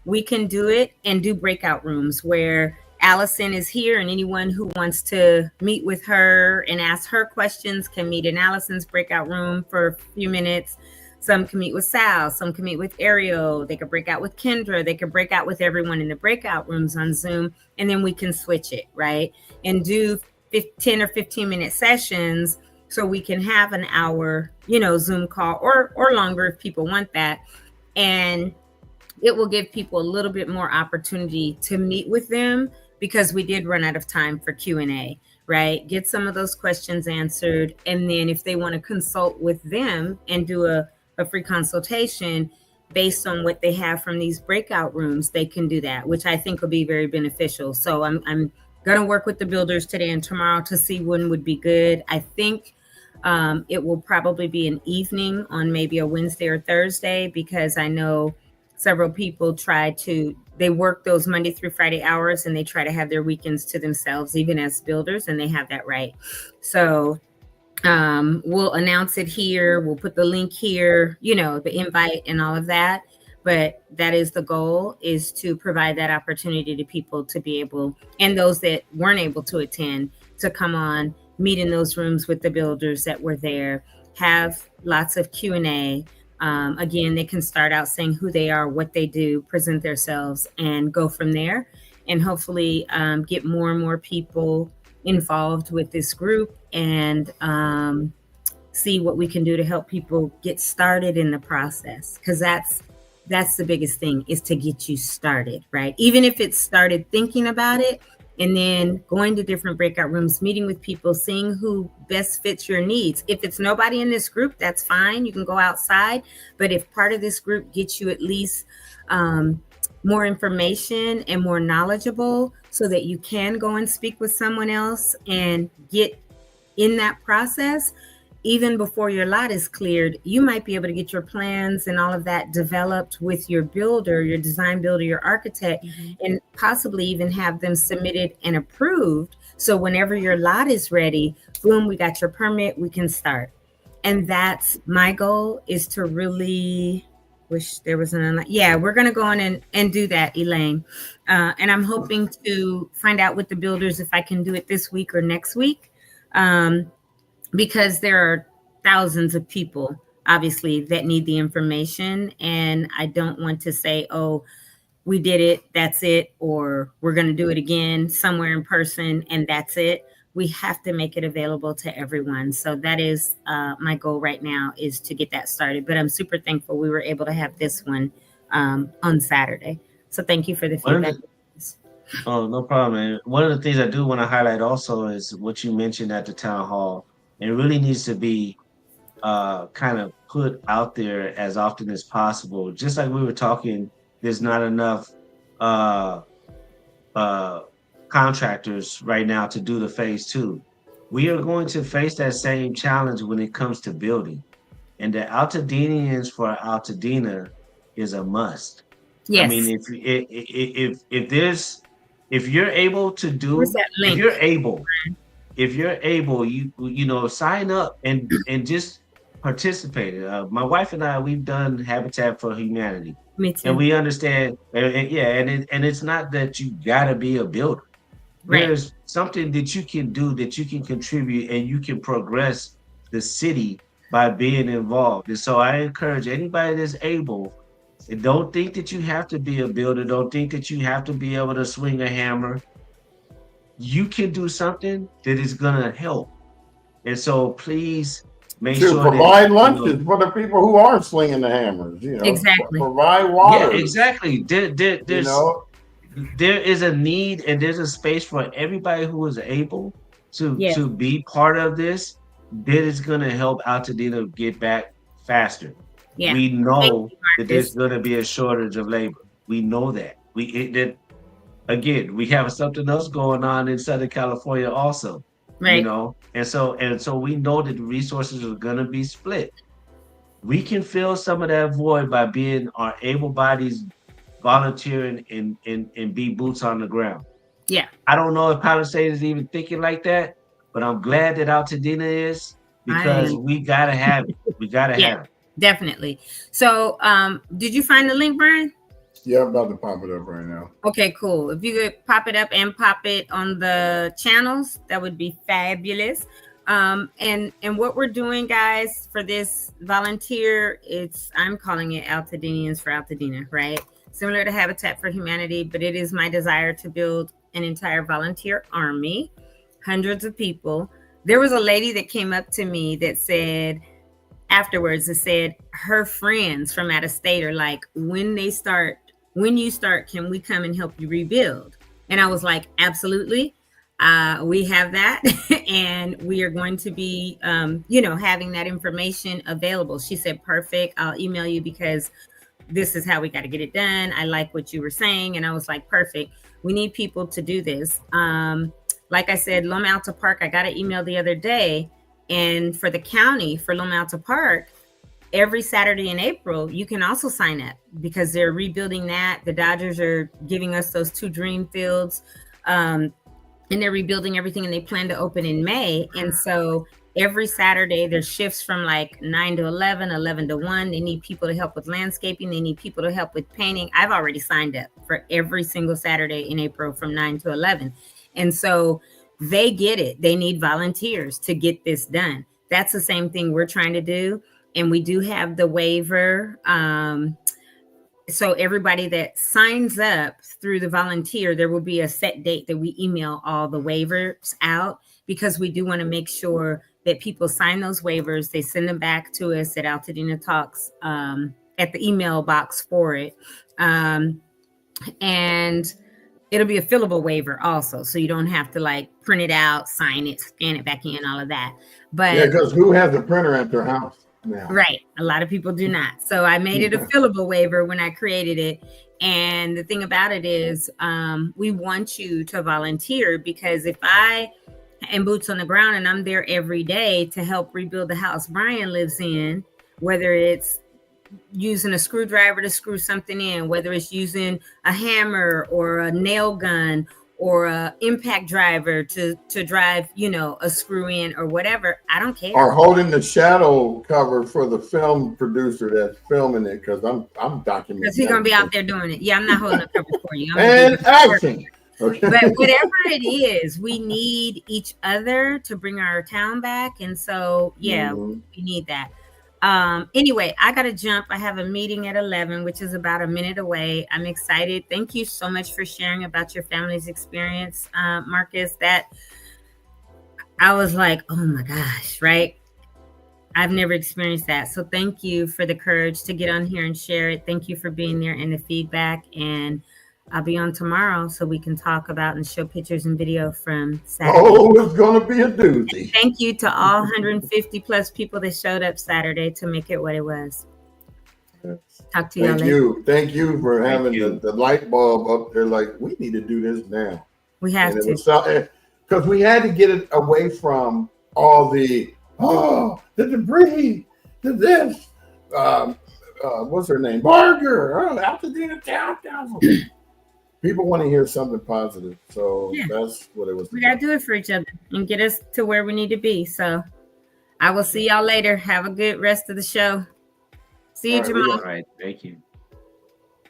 we can do it and do breakout rooms where Allison is here, and anyone who wants to meet with her and ask her questions can meet in Allison's breakout room for a few minutes. Some can meet with Sal, some can meet with Ariel, they could break out with Kendra, they could break out with everyone in the breakout rooms on Zoom, and then we can switch it, right? And do 10 or 15-minute sessions so we can have an hour, Zoom call or longer if people want that. And it will give people a little bit more opportunity to meet with them, because we did run out of time for Q&A, right? Get some of those questions answered. And then if they want to consult with them and do a free consultation based on what they have from these breakout rooms, they can do that, which I think will be very beneficial. So I'm going to work with the builders today and tomorrow to see when would be good. I think it will probably be an evening on maybe a Wednesday or Thursday, because I know several people they work those Monday through Friday hours, and they try to have their weekends to themselves, even as builders, and they have that right. So we'll announce it here. We'll put the link here, the invite and all of that. But that is the goal, is to provide that opportunity to people to be able, and those that weren't able to attend, to come on, meet in those rooms with the builders that were there, have lots of Q&A. Again, they can start out saying who they are, what they do, present themselves, and go from there. And hopefully get more and more people involved with this group, and see what we can do to help people get started in the process. Because that's the biggest thing, is to get you started, right? Even if it's started thinking about it, and then going to different breakout rooms, meeting with people, seeing who best fits your needs. If it's nobody in this group, that's fine. You can go outside. But if part of this group gets you at least more information and more knowledgeable, so that you can go and speak with someone else and get in that process, even before your lot is cleared, you might be able to get your plans and all of that developed with your builder, your design builder, your architect, and possibly even have them submitted and approved. So whenever your lot is ready, boom, we got your permit, we can start. And that's my goal, is to really wish there was we're going to go on and do that, Elaine. And I'm hoping to find out with the builders if I can do it this week or next week. Because there are thousands of people, obviously, that need the information. And I don't want to say, oh, we did it, that's it, or we're going to do it again somewhere in person, and that's it. We have to make it available to everyone. So that is my goal right now, is to get that started. But I'm super thankful we were able to have this one on Saturday. So thank you for the feedback. Oh, no problem, man. One of the things I do want to highlight also is what you mentioned at the town hall. It really needs to be kind of put out there as often as possible. Just like we were talking, there's not enough contractors right now to do the phase 2. We are going to face that same challenge when it comes to building. And the Altadenians for Altadena is a must. Yes. I mean, if you're able to do, if you're able, you sign up and just participate. My wife and I, we've done Habitat for Humanity. Me too. And we understand, and it's not that you gotta be a builder. Right. There's something that you can do, that you can contribute, and you can progress the city by being involved. And so I encourage anybody that's able, and don't think that you have to be a builder. Don't think that you have to be able to swing a hammer. You can do something that is gonna help. And so please make To sure that provide lunches for the people who are slinging the hammers, Exactly. provide water. Yeah, exactly. There is a need and there's a space for everybody who is able Yes. to be part of this. That is going to help Altadena get back faster. Yeah. We Thank know you, that there's Marcus. going to be a shortage of labor. We know that. Again, we have something else going on in Southern California also, Right. and so we know that the resources are going to be split. We can fill some of that void by being our able bodies volunteering and be boots on the ground. Yeah. I don't know if Palisades is even thinking like that, but I'm glad that Altadena is, because we gotta have it. We gotta have it. Definitely. So did you find the link, Brian? Yeah, I'm about to pop it up right now. Okay, cool. If you could pop it up and pop it on the channels, that would be fabulous. And what we're doing, guys, for this volunteer, I'm calling it Altadenians for Altadena, right? Similar to Habitat for Humanity, but it is my desire to build an entire volunteer army, hundreds of people. There was a lady that came up to me that said, afterwards, it said her friends from out of state are like, when you start, can we come and help you rebuild? And I was like, absolutely. We have that. And we are going to be, having that information available. She said, perfect. I'll email you because this is how we got to get it done. I like what you were saying. And I was like, perfect. We need people to do this. Like I said, Loma Alta Park, I got an email the other day. And for the county, for Loma Alta Park, every Saturday in April, you can also sign up because they're rebuilding that. The Dodgers are giving us those 2 dream fields, and they're rebuilding everything, and they plan to open in May. And so every Saturday, there's shifts from like 9 to 11, 11 to 1. They need people to help with landscaping. They need people to help with painting. I've already signed up for every single Saturday in April from 9 to 11. And so they get it. They need volunteers to get this done. That's the same thing we're trying to do. And we do have the waiver. So everybody that signs up through the volunteer, there will be a set date that we email all the waivers out, because we do want to make sure that people sign those waivers. They send them back to us at Altadena Talks, at the email box for it. And it'll be a fillable waiver also. So you don't have to like print it out, sign it, scan it back in, all of that. But yeah, because who has a printer at their house now? Right. A lot of people do not. So I made it a fillable waiver when I created it. And the thing about it is, we want you to volunteer, because if I am boots on the ground and I'm there every day to help rebuild the house Brian lives in, whether it's using a screwdriver to screw something in, whether it's using a hammer or a nail gun or a impact driver to drive, a screw in or whatever, I don't care. Or holding the shadow cover for the film producer that's filming it, because I'm documenting. Because he's gonna be out there doing it. Yeah, I'm not holding the cover for you. And action. Okay. But whatever it is, we need each other to bring our town back, and so we need that. Anyway, I gotta jump. I have a meeting at 11, which is about a minute away. I'm excited. Thank you so much for sharing about your family's experience, Marcus. That I was like, oh my gosh, right? I've never experienced that. So thank you for the courage to get on here and share it. Thank you for being there and the feedback. And I'll be on tomorrow so we can talk about and show pictures and video from Saturday. Oh, it's going to be a doozy. Thank you to all 150 plus people that showed up Saturday to make it what it was. Talk to y'all later. Thank you for having the light bulb up there. Like, we need to do this now. We have to. Because we had to get it away from all the debris, this. What's her name? Barger. Altadena Town. People want to hear something positive, so that's what it was. We got to do it for each other and get us to where we need to be. So I will see y'all later. Have a good rest of the show. See you, Jamal. All right, thank you.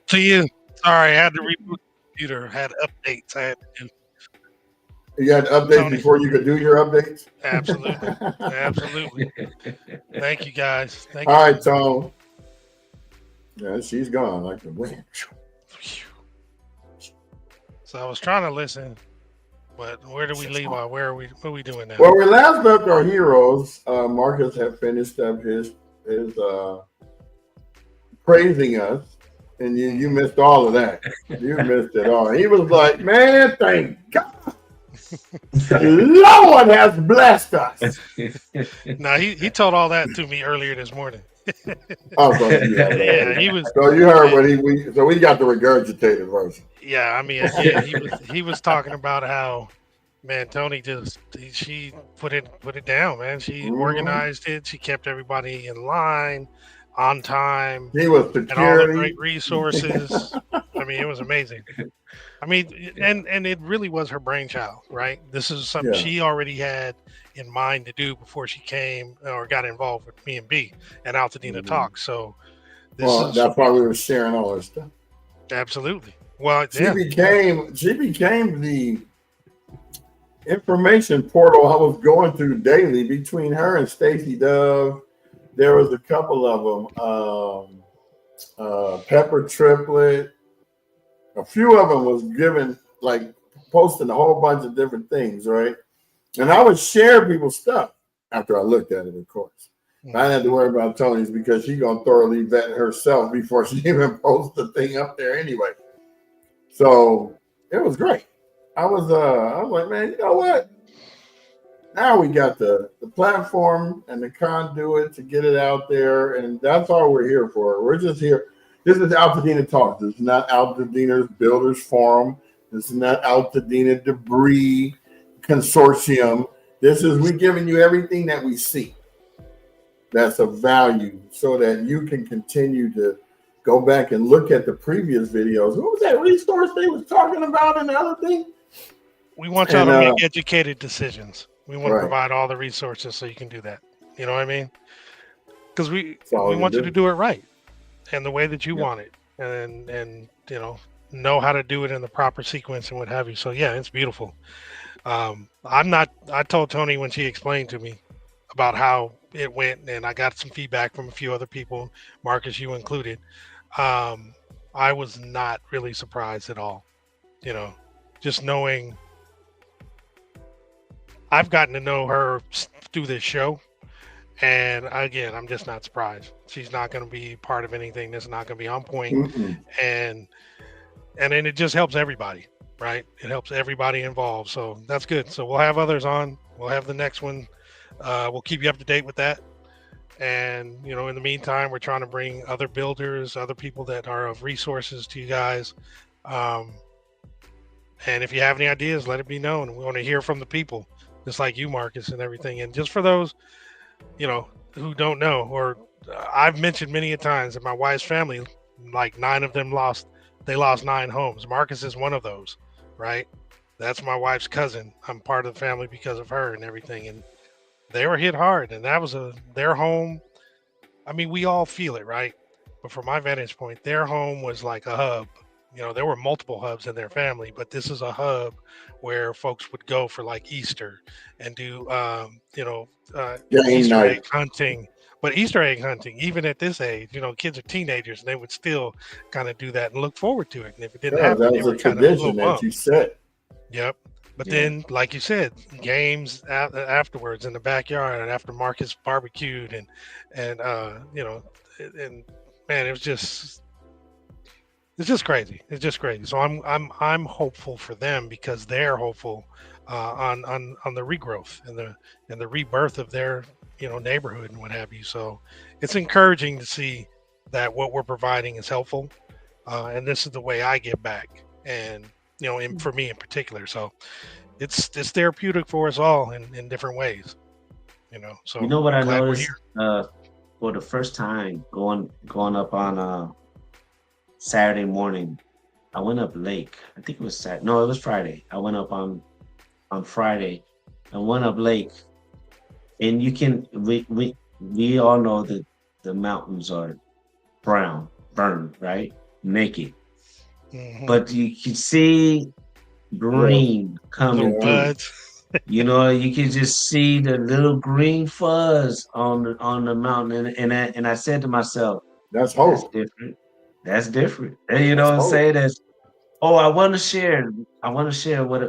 See you. Sorry, I had to reboot the computer. I had updates. You had updates before you could do your updates? Absolutely. Absolutely. Thank you, guys. All right, Tom. Yeah, she's gone like the wind. So I was trying to listen But where do we leave off? What are we doing now? Well, we last left our heroes. Marcus had finished up his praising us, and you missed all of that. You missed it all. He was like, "Man, thank God, the Lord has blessed us." Now he told all that to me earlier this morning. Oh, so you had that. Yeah, he was. So you heard what we got the regurgitated version. Yeah, I mean, again, he was talking about how, man, Tony she put it down, man. She organized it. She kept everybody in line, on time, He was and all the security. great resources. I mean, it was amazing. I mean, and it really was her brainchild, right? This is something she already had in mind to do before she came or got involved with me and B and Altadena Talk. So that's why we were sharing all this stuff. Absolutely. Well, she became the information portal I was going through daily between her and Stacy Dove. There was a couple of them, Pepper Triplet. A few of them was given, like, posting a whole bunch of different things, right? And I would share people's stuff after I looked at it, of course. I didn't have to worry about Tony's because she's going to thoroughly vet herself before she even posts the thing up there anyway. So it was great. I was like, man, you know what? Now we got the platform and the conduit to get it out there, and that's all we're here for. We're just here. This is Altadena Talk. This is not Altadena's Builders Forum. This is not Altadena Debris Consortium. This is we giving you everything that we see that's of value so that you can continue to go back and look at the previous videos. What was that resource they was talking about and the other thing? We want y'all to make educated decisions. We want to provide all the resources so you can do that. You know what I mean? Because we want you to do it right and the way that you want it, and know how to do it in the proper sequence and what have you. So yeah, it's beautiful. I told Tony when she explained to me about how it went, and I got some feedback from a few other people, Marcus, you included. I was not really surprised at all. Just knowing I've gotten to know her through this show, and again, I'm just not surprised. She's not going to be part of anything that's not going to be on point. And then it just helps everybody, right? It helps everybody involved. So that's good. So we'll have others on. We'll have the next one. We'll keep you up to date with that. And, in the meantime, we're trying to bring other builders, other people that are of resources to you guys. And if you have any ideas, let it be known. We want to hear from the people, just like you, Marcus, and everything. And just for those, who don't know, or I've mentioned many a times that my wife's family, like 9 of them lost 9 homes. Marcus is one of those, right? That's my wife's cousin. I'm part of the family because of her and everything. And they were hit hard, and that was their home. I mean, we all feel it, right? But from my vantage point, their home was like a hub. There were multiple hubs in their family, but this is a hub where folks would go for like Easter and do, Easter egg hunting. But Easter egg hunting, even at this age, kids are teenagers, and they would still kind of do that and look forward to it. And if it didn't happen, that was a tradition that you set. Yep. But then, like you said, games afterwards in the backyard and after Marcus barbecued and man, it's just crazy. It's just crazy. So I'm hopeful for them because they're hopeful on the regrowth and the rebirth of their neighborhood and what have you. So it's encouraging to see that what we're providing is helpful, and this is the way I give back. And for me in particular. So it's therapeutic for us all in different ways, So what I noticed for the first time going up on Saturday morning, I went up late. I think it was Saturday. No, it was Friday. I went up on Friday and went up lake. And we all know that the mountains are burned, right? Naked. Mm-hmm. But you can see green coming through. You can just see the little green fuzz on the mountain, and I said to myself, "That's hope. That's different. That's different." And what I'm saying? I want to share what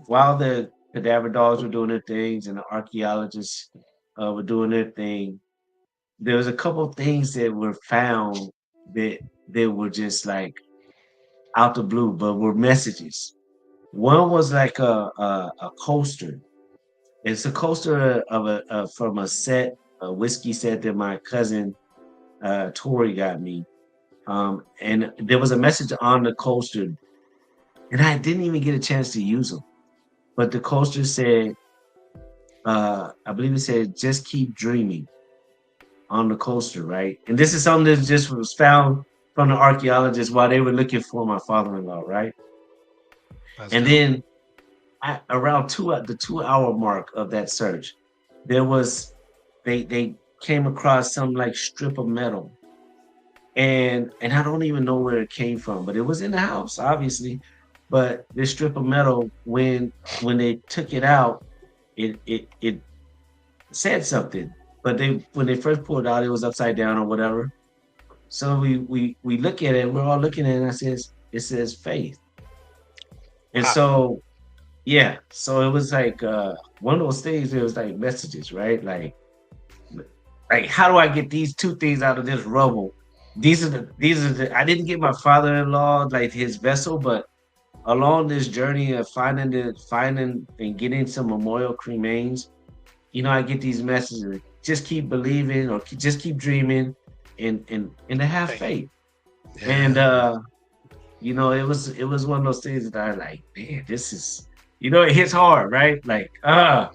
while the cadaver dogs were doing their things and the archaeologists were doing their thing, there was a couple of things that were found that were just like out the blue, but were messages. One was like a coaster. It's a coaster of from a set, a whiskey set that my cousin Tori got me. And there was a message on the coaster, and I didn't even get a chance to use them. But the coaster said, I believe it said, "Just keep dreaming" on the coaster, right? And this is something that just was found from the archaeologists while they were looking for my father-in-law, right? That's And dope. then around the 2 hour mark of that search, there was they came across some like strip of metal, and I don't even know where it came from, but it was in the house, obviously. But this strip of metal, when they took it out, it said something. But when they first pulled it out, it was upside down or whatever. So we look at it, we're all looking at it, and it says faith. And Wow. so yeah, so it was like one of those things. It was like messages, right? Like how do I get these two things out of this rubble? These are the. I didn't get my father-in-law like his vessel, but along this journey of finding and getting some memorial cremains, I get these messages. Just keep believing, or just keep dreaming, and to have Hey. faith. And Yeah. it was one of those things that I like. Man, this is it hits hard, right? Like Okay.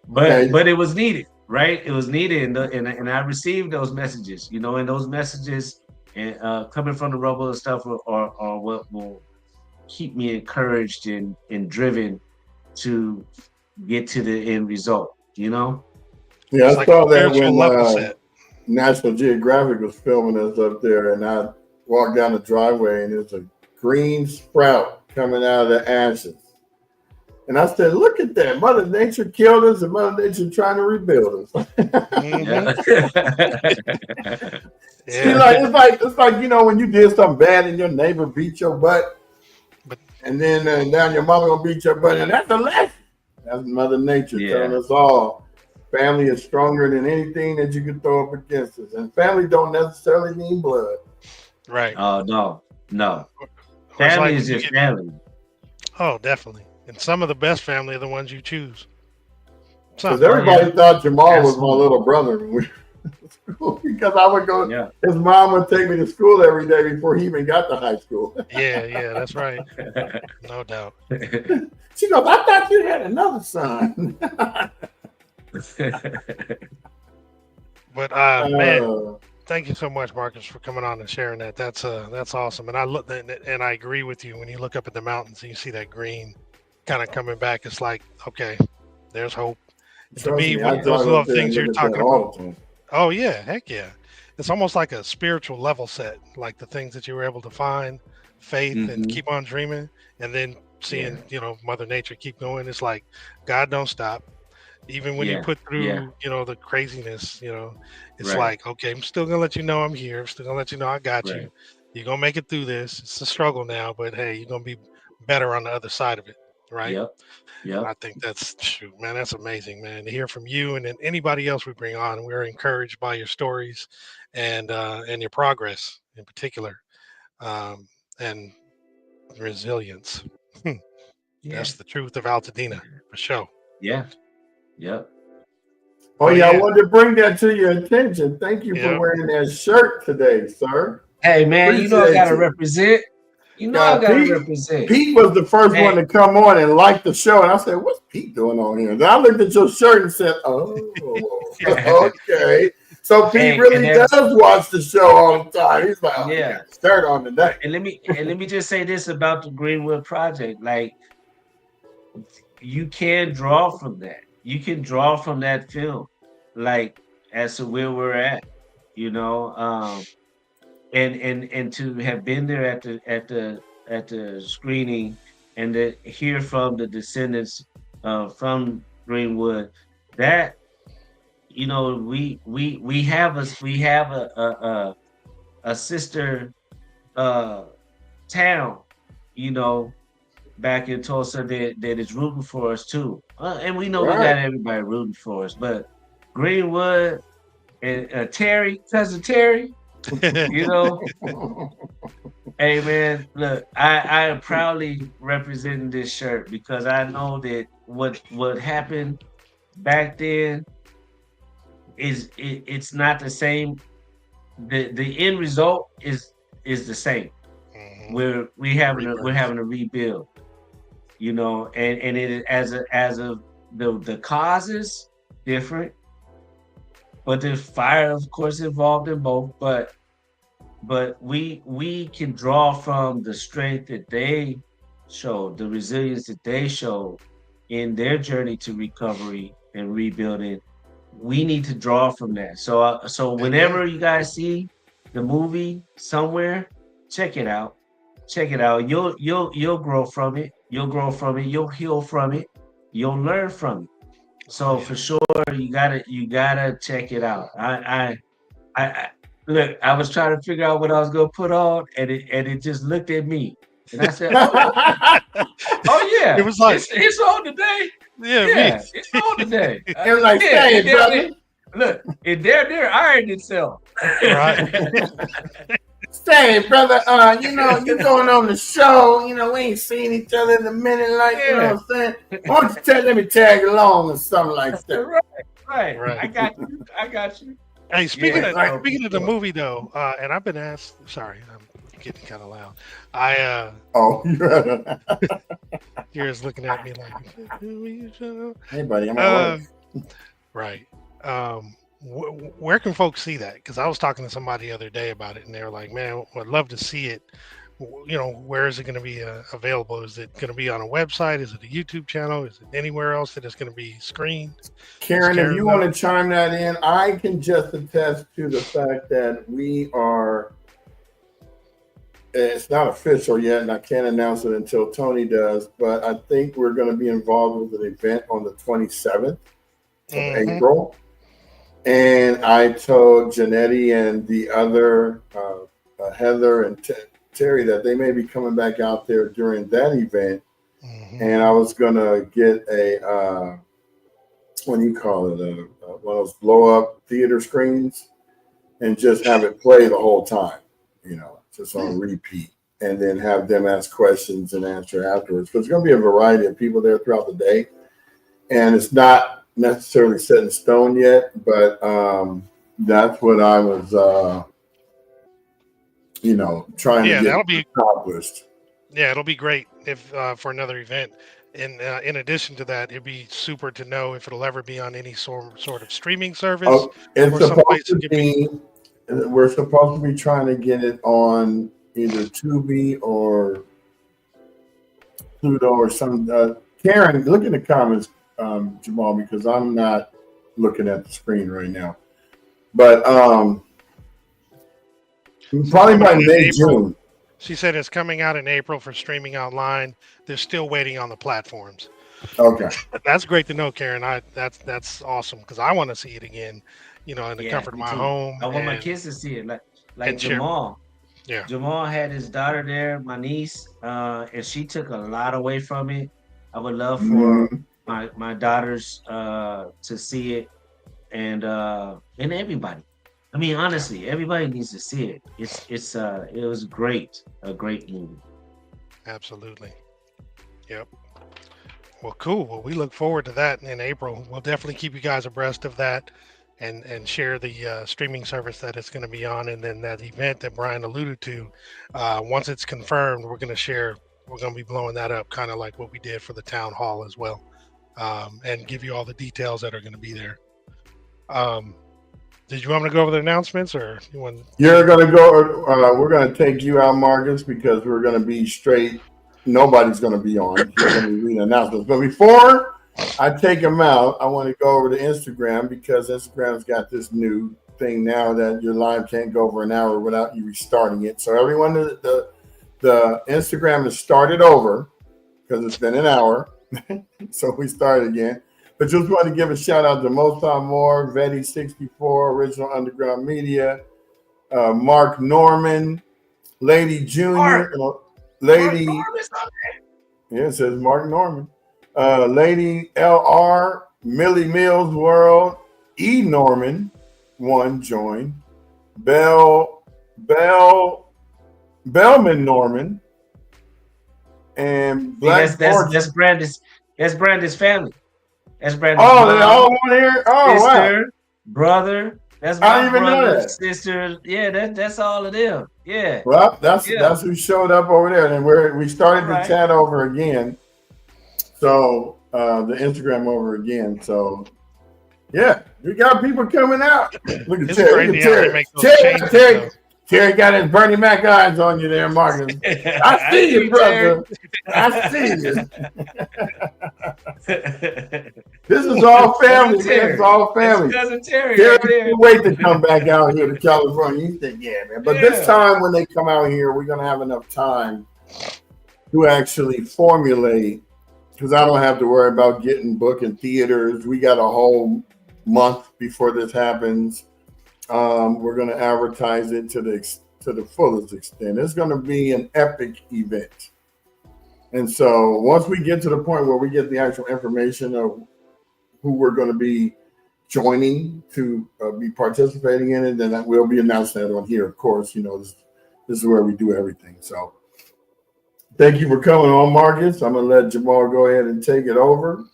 but it was needed, right? It was needed, and I received those messages, and those messages and coming from the rubble and stuff are what will keep me encouraged and driven to get to the end result. Yeah, It's I like a saw that spiritual when level set. National Geographic was filming us up there, and I walked down the driveway, and there's a green sprout coming out of the ashes. And I said, "Look at that! Mother Nature killed us, and Mother Nature trying to rebuild us." Hmm. Yeah. See, Yeah. like it's like when you did something bad and your neighbor beat your butt, But and then now your mama gonna beat your butt, and that's a lesson. That's Mother Nature telling Yeah. us all family is stronger than anything that you can throw up against us, and family don't necessarily mean blood. right. Oh no. Or it's Family like is when you just get, family. oh, definitely. And some of the best family are the ones you choose. Because Some. Oh yeah, everybody thought Jamal was my absolutely. little brother when we were in school because I would go. Yeah. His mom would take me to school every day before he even got to high school. Yeah, yeah, that's right. No doubt. She goes, "I thought you had another son." But man, uh, thank you so much, Marcus, for coming on and sharing that. That's awesome. And I look and I agree with you. When you look up at the mountains and you see that green kind of coming back, it's like, okay, there's hope. And to Trust me, me, I what those drive up little there and things look you're at that talking about. all the time. Oh yeah, heck yeah. It's almost like a spiritual level set, like the things that you were able to find, faith, and Hmm. keep on dreaming, and then Yeah. seeing, Mother Nature keep going. It's like God don't stop. Even when you Yeah. put Yeah. through, the craziness, it's Right. like, okay, I'm still gonna let you know I'm here. I'm still gonna let you know I got you. Right. You're gonna make it through this. It's a struggle now, but hey, you're gonna be better on the other side of it, right? Yep. And Yep. I think that's shoot, man, that's amazing, man. To hear from you and then anybody else we bring on, we're encouraged by your stories and your progress in particular, um, and resilience. Yeah. That's the truth of Altadena for sure. Yeah. Yep. Oh Oh yeah, I yeah, wanted to bring that to your attention. Thank you for yeah. wearing that shirt today, sir. Hey man, I Appreciate gotta you. represent. I Yeah, gotta represent. Pete was the first one Hey, to come on and like the show, and I said, "What's Pete doing on here?" Then I looked at your shirt and said, "Oh, okay." So Pete hey, and really does watch the show all the time. He's like, "Oh, he yeah, got a shirt on today." and let me just say this about the Greenwood Project. Like, you can draw from that. You can draw from that film, like as to where we're at. You know, and to have been there at the screening and to hear from the descendants from Greenwood, that we have a sister uh town, you know back in Tulsa that is rooting for us too. And we know we Right. got everybody rooting for us, but Greenwood and Terry, cousin Terry, you know, hey man, look, I am proudly representing this shirt because I know that what happened back then it's not the same. The end result is the same. Mhm. We're having a rebuild, you know, and it as of the causes different, but there's fire of course involved in both, but we can draw from the strength that they showed, the resilience that they showed in their journey to recovery and rebuilding. We need to draw from that. So Amen. whenever you guys see the movie somewhere, check it out. Check it out. You'll grow from it. You'll grow from it. You'll heal from it. You'll learn from it. Oh, So yeah. for sure, you gotta check it out. I look. I was trying to figure out what I was gonna put on, and it just looked at me, and I said, "Oh It yeah, was like, it's on today. yeah, me. Yeah, it's on today. It was like, Yeah, say it it, brother. look, it damn near ironed itself. Right. Say it, brother. You know, you going on the show. You know, we ain't seen each other in a minute, like, you know Yeah. what I'm saying? Why don't you let me tag along or something like that? Right. Right. I got you. I got you. Hey, speaking Yeah, of speaking of the movie though, and I've been asked. Sorry, I'm getting kind of loud. I Oh, you're Kira's looking at me like, hey, buddy, I'm at work. right. Where can folks see that? Because I was talking to somebody the other day about it, and they were like, "Man, would love to see it." You know, where is it going to be available? Is it going to be on a website? Is it a YouTube channel? Is it anywhere else that it's going to be screened? Karen, if you want to chime that in, I can just attest to the fact that we are. It's not official yet, and I can't announce it until Tony does. But I think we're going to be involved with an event on the 27th of April. And I told Janetti and the other Heather and Terry that they may be coming back out there during that event. And I was going to get a, what do you call it, one of those blow-up theater screens and just have it play the whole time, you know, just on repeat. And then have them ask questions and answer afterwards. Because there's going to be a variety of people there throughout the day. And it's not necessarily set in stone yet, but that's what I was, you know, trying to get accomplished. Yeah, it'll be great if for another event. And in addition to that, it'd be super to know if it'll ever be on any sort of streaming service. Oh, it's supposed to be. We're supposed to be trying to get it on either Tubi or Pluto or some. Karen, look in the comments, Jamal, because I'm not looking at the screen right now. But probably by May, June. She said it's coming out in April for streaming online. They're still waiting on the platforms. Okay, that's great to know, Karen. That's awesome because I want to see it again. You know, in the comfort of my home. I want my kids to see it, like Jamal. Yeah, Jamal had his daughter there, my niece, and she took a lot away from it. I would love for my daughters to see it, and everybody. I mean, honestly, everybody needs to see it. It was great, a great movie. Absolutely. Yep. Well, cool. Well, we look forward to that in April. We'll definitely keep you guys abreast of that, and share the streaming service that it's going to be on, and then that event that Brian alluded to. Once it's confirmed, we're going to share. We're going to be blowing that up, kind of like what we did for the town hall as well, and give you all the details that are going to be there. Did you want me to go over the announcements, or you want? You're going to go. We're going to take you out, Marcus, because we're going to be straight. Nobody's going to be on. You're going to be reading announcements. But before I take them out, I want to go over to Instagram because Instagram's got this new thing now that your live can't go over an hour without you restarting it. So everyone, the Instagram has started over because it's been an hour. So we started again. But just want to give a shout out to Motown Moore, Vetty64, Original Underground Media, Mark Norman, Lady Junior, Lady. Yeah, it says Mark Norman. Lady LR, Millie Mills World, E Norman, one joined. Bell, Bell, Bellman Norman, and See, Black Fortune. That's Brandon's family. That's Brandon's Oh, they all mom, on here? Oh, wow. sister, brother. That's I my didn't even know brother, that. sister. Yeah, that's all of them. Yeah, Well, that's yeah. who showed up over there. And we All started the right. chat over again. So the Instagram over again. So yeah, we got people coming out. Look at It's Terry. Look crazy at how they Terry. make those changes, though. Terry got his Bernie Mac eyes on you there, Marcus. I see you, brother. I see you. This is all family. Man. It's all family. Cousin Terry Terry right there. can't wait to come back out here to California. You think, yeah, man. But this time when they come out here, we're going to have enough time to actually formulate, because I don't have to worry about getting booked in theaters. We got a whole month before this happens. We're going to advertise it to the fullest extent. It's going to be an epic event. And so once we get to the point where we get the actual information of who we're going to be joining to be participating in it, then we'll be announcing that on here. Of course, this is where we do everything. So thank you for coming on, Marcus. I'm going to let Jamal go ahead and take it over.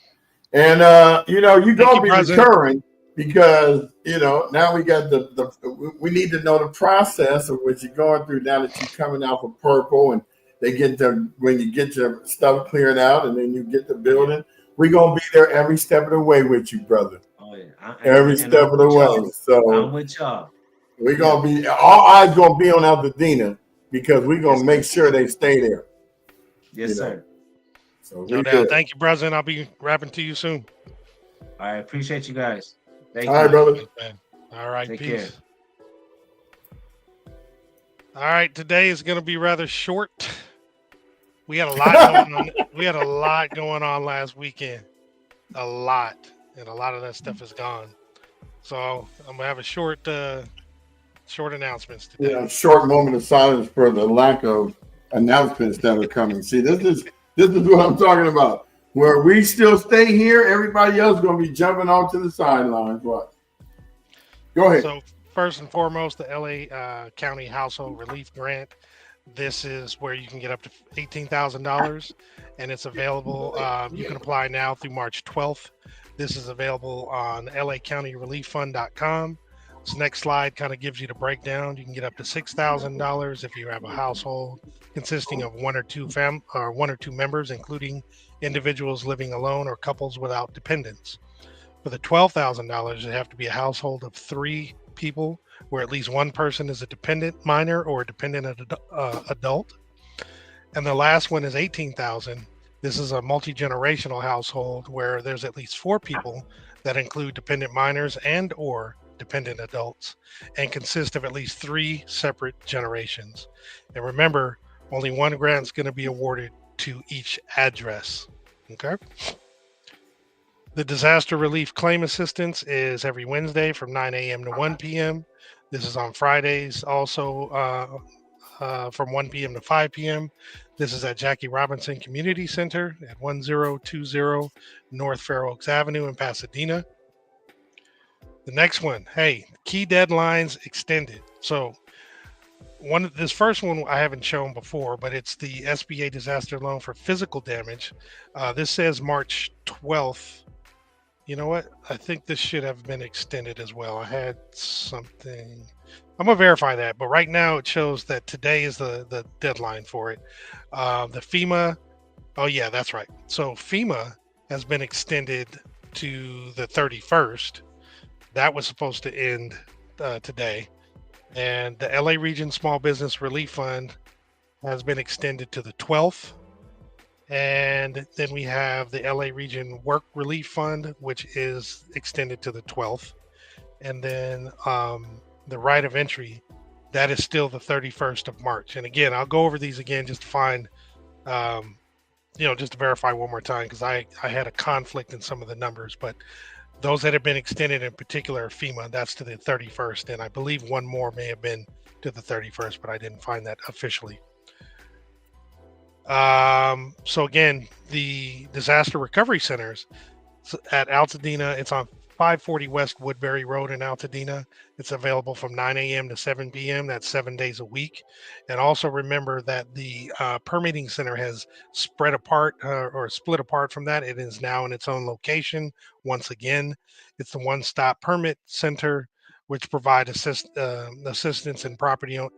And, you're going to be recurring because, now we got we need to know the process of what you're going through now that you're coming out for purple and when you get your stuff cleared out and then you get the building, we're going to be there every step of the way with you, brother. Oh, yeah. Every step of the way. So I'm with y'all. We're going to be, all eyes going to be on Altadena because we're going to make sure they stay there. Yes, sir. So no doubt. Thank you, brother. And I'll be rapping to you soon. I appreciate you guys. Thank you. All right, brother. All right, Take peace. Care. All right, today is going to be rather short. We had a lot going on. We had a lot going on last weekend. A lot. And a lot of that stuff is gone. So I'm gonna have a short announcements today. Yeah, a short moment of silence for the lack of announcements that are coming. See, this is what I'm talking about. Where we still stay here, everybody else is gonna be jumping onto the sidelines. What? Go ahead. So first and foremost, the LA County Household Relief Grant. This is where you can get up to $18,000, and it's available. You can apply now through March 12th. This is available on LACountyReliefFund.com. This next slide kind of gives you the breakdown. You can get up to $6,000 if you have a household consisting of one or two members, including individuals living alone or couples without dependents. For the $12,000, it have to be a household of 3 people, where at least one person is a dependent minor or a dependent adult. And the last one is $18,000. This is a multi-generational household where there's at least 4 people that include dependent minors and or dependent adults and consist of at least 3 separate generations. And remember, only one grant is going to be awarded to each address. Okay. The disaster relief claim assistance is every Wednesday from 9 a.m. to 1 p.m. This is on Fridays also from 1 p.m. to 5 p.m. This is at Jackie Robinson Community Center at 1020 North Fair Oaks Avenue in Pasadena. The next one, hey, key deadlines extended. So this first one I haven't shown before, but it's the SBA disaster loan for physical damage. This says March 12th. You know what? I think this should have been extended as well. I had something. I'm going to verify that. But right now it shows that today is the deadline for it. The FEMA. Oh, yeah, that's right. So FEMA has been extended to the 31st. That was supposed to end today. And the LA Region Small Business Relief Fund has been extended to the 12th. And then we have the LA Region Work Relief Fund, which is extended to the 12th. And then the right of entry, that is still the 31st of March. And again, I'll go over these again just to find, just to verify one more time, because I had a conflict in some of the numbers. But those that have been extended in particular, FEMA, that's to the 31st. And I believe one more may have been to the 31st, but I didn't find that officially. So again, the disaster recovery centers at Altadena, it's on 540 West Woodbury Road in Altadena. It's available from 9 a.m. to 7 p.m. That's 7 days a week. And also remember that the permitting center has spread apart or split apart from that. It is now in its own location. Once again, it's the one-stop permit center, which provide assistance and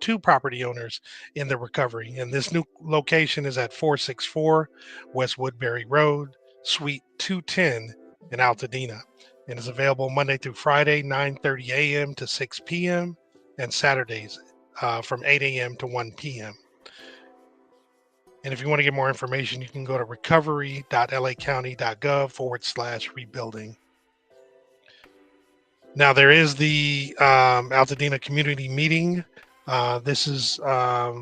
to property owners in the recovery. And this new location is at 464 West Woodbury Road, Suite 210 in Altadena, and is available Monday through Friday, 9:30 a.m. to 6 p.m., and Saturdays from 8 a.m. to 1 p.m. And if you want to get more information, you can go to recovery.lacounty.gov/rebuilding. Now, there is the Altadena community meeting. This is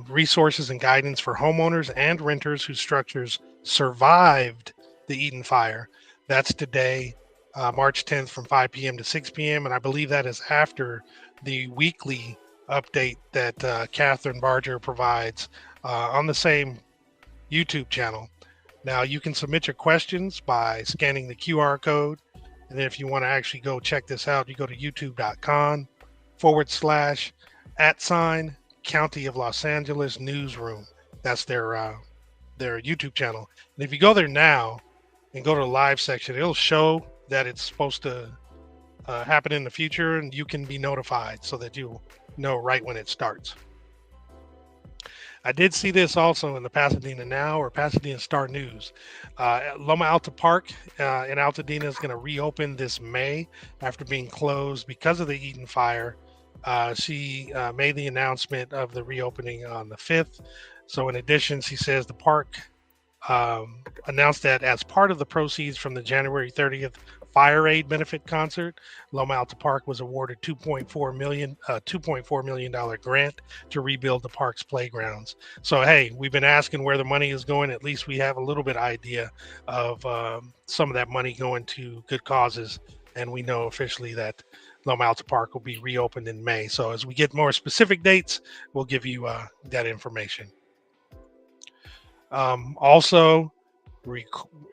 resources and guidance for homeowners and renters whose structures survived the Eden fire. That's today, March 10th from 5 p.m. to 6 p.m. And I believe that is after the weekly update that Catherine Barger provides on the same YouTube channel. Now, you can submit your questions by scanning the QR code. And then if you want to actually go check this out, you go to youtube.com/@ County of Los Angeles Newsroom. That's their YouTube channel. And if you go there now and go to the live section, it'll show that it's supposed to happen in the future, and you can be notified so that you'll know right when it starts. I did see this also in the Pasadena Now or Pasadena Star News. Loma Alta Park in Altadena is going to reopen this May after being closed because of the Eden fire. She made the announcement of the reopening on the 5th. So in addition, she says the park announced that as part of the proceeds from the January 30th Fire Aid benefit concert, Loma Alta Park was awarded $2.4 million grant to rebuild the park's playgrounds. So hey, we've been asking where the money is going. At least we have a little bit idea of some of that money going to good causes, and we know officially that Loma Alta Park will be reopened in May. So as we get more specific dates, we'll give you that information. Also,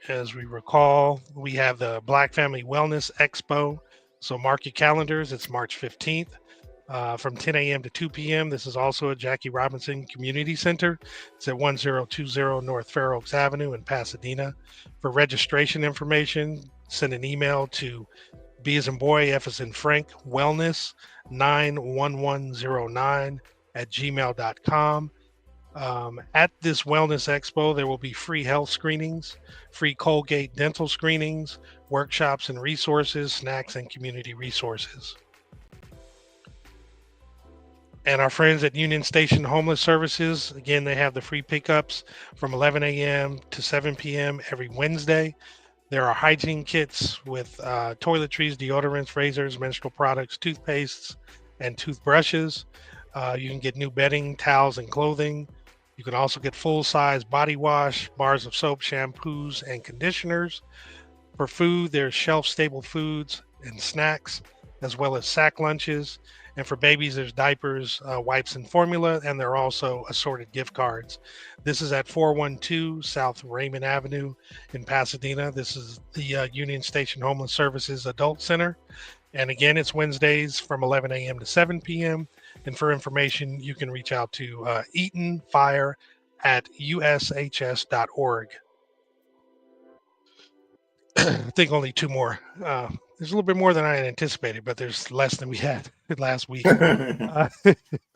as we recall, we have the Black Family Wellness Expo. So mark your calendars. It's March 15th from 10 a.m. to 2 p.m. This is also at Jackie Robinson Community Center. It's at 1020 North Fair Oaks Avenue in Pasadena. For registration information, send an email to B as in boy, F as in Frank, wellness 91109@gmail.com. At this Wellness Expo, there will be free health screenings, free Colgate dental screenings, workshops and resources, snacks, and community resources. And our friends at Union Station Homeless Services, again, they have the free pickups from 11 a.m. to 7 p.m. every Wednesday. There are hygiene kits with toiletries, deodorants, razors, menstrual products, toothpastes, and toothbrushes. You can get new bedding, towels, and clothing. You can also get full-size body wash, bars of soap, shampoos, and conditioners. For food, there's shelf-stable foods and snacks, as well as sack lunches. And for babies, there's diapers, wipes, and formula, and there are also assorted gift cards. This is at 412 South Raymond Avenue in Pasadena. This is the Union Station Homeless Services Adult Center. And again, it's Wednesdays from 11 a.m. to 7 p.m. And for information, you can reach out to eatonfire@ushs.org. I think only two more. There's a little bit more than I had anticipated, but there's less than we had last week.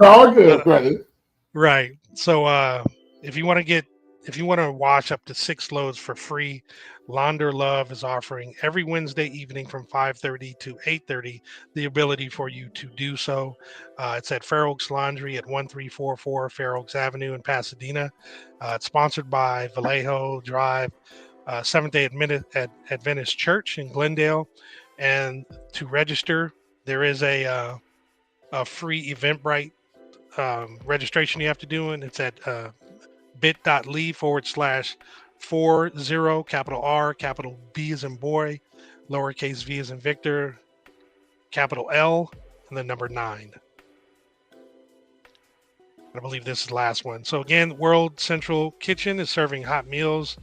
All good, brother. Right. So if you want to wash up to 6 loads for free, Launder Love is offering every Wednesday evening from 5:30 to 8:30 the ability for you to do so. It's at Fair Oaks Laundry at 1344 Fair Oaks Avenue in Pasadena. It's sponsored by Vallejo Drive, Seventh-day Adventist Church in Glendale. And to register, there is a free Eventbrite registration you have to do, and it's at bit.ly/40 capital R capital B as in boy, lowercase v as in Victor, capital L, and the number 9. I believe this is the last one. So again, World Central Kitchen is serving hot meals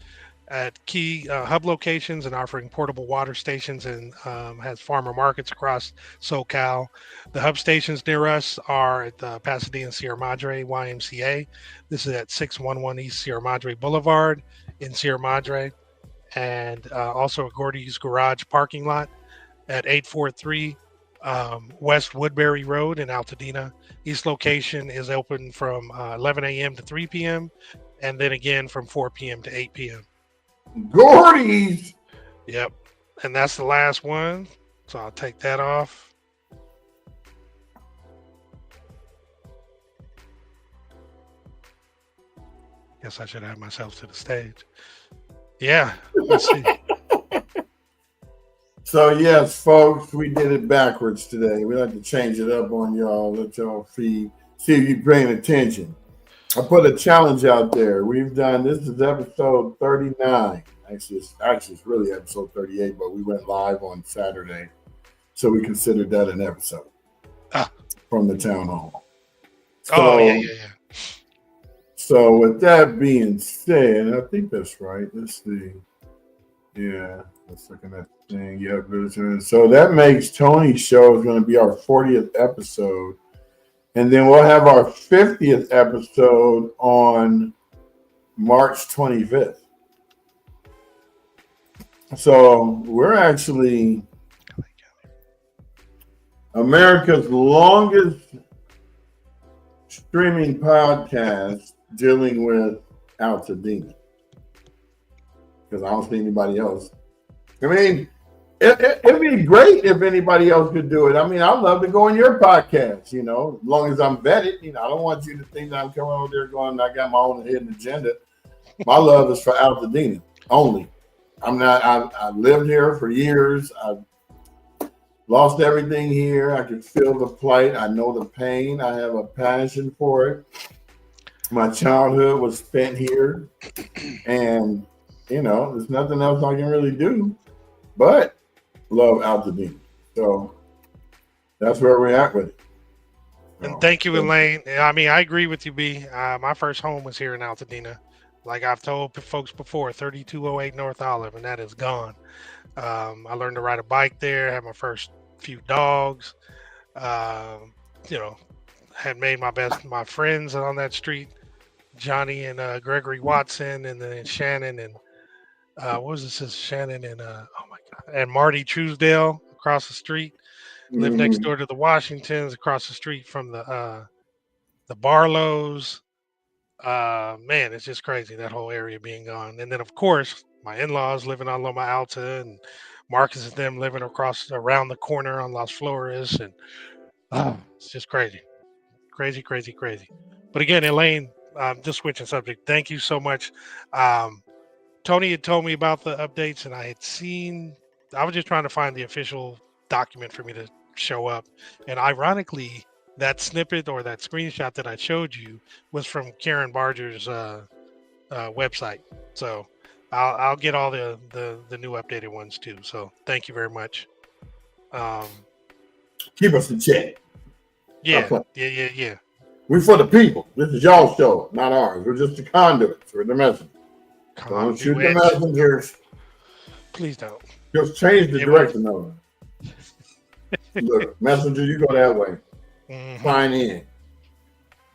at key hub locations and offering portable water stations, and has farmer markets across SoCal. The hub stations near us are at the Pasadena Sierra Madre YMCA. This is at 611 East Sierra Madre Boulevard in Sierra Madre, and also a Gordy's Garage parking lot at 843 West Woodbury Road in Altadena. Each location is open from 11 a.m. to 3 p.m. and then again from 4 p.m. to 8 p.m. Gordy's. Yep. And that's the last one. So I'll take that off. Guess I should add myself to the stage. Yeah. Let's see. So yes, folks, we did it backwards today. We like to change it up on y'all, let y'all see if you're paying attention. I put a challenge out there. We've done, this is episode 39. Actually, it's really episode 38, but we went live on Saturday. So we considered that an episode from the town hall. So, yeah. So with that being said, I think that's right. Let's see. Yeah, let's look at that thing. Yeah, so that makes Tony's show is going to be our 40th episode. And then we'll have our 50th episode on March 25th. So we're actually America's longest streaming podcast dealing with Altadena. Because I don't see anybody else. I mean, it'd be great if anybody else could do it. I mean, I'd love to go on your podcast, as long as I'm vetted. I don't want you to think that I'm coming over there going, I got my own hidden agenda. My love is for Altadena only. I've lived here for years. I've lost everything here. I can feel the plight. I know the pain. I have a passion for it. My childhood was spent here. And, there's nothing else I can really do but love Altadena. So that's where we're at with it. And thank you, Elaine. I mean, I agree with you, B. My first home was here in Altadena. Like I've told folks before, 3208 North Olive, and that is gone. I learned to ride a bike there, had my first few dogs, had made my friends on that street, Johnny and Gregory Watson, and then Shannon and what was this? Shannon and and Marty Truesdale across the street. Lived next door to the Washingtons, across the street from the Barlows. Man, it's just crazy that whole area being gone. And then of course my in-laws living on Loma Alta, and Marcus and them living around the corner on Las Flores, and it's just crazy. But again, Elaine, just switching subject, thank you so much. Tony had told me about the updates, and I was just trying to find the official document for me to show up, and ironically that snippet or that screenshot that I showed you was from Karen Barger's website. So I'll get all the new updated ones too. So thank you very much. Keep us in check. Yeah. We're for the people. This is y'all's show, not ours. We're just the conduits. We're the messengers. Don't shoot the messengers. Please don't. Just change the direction of it. Look, messenger, you go that way. Mm-hmm. Sign in.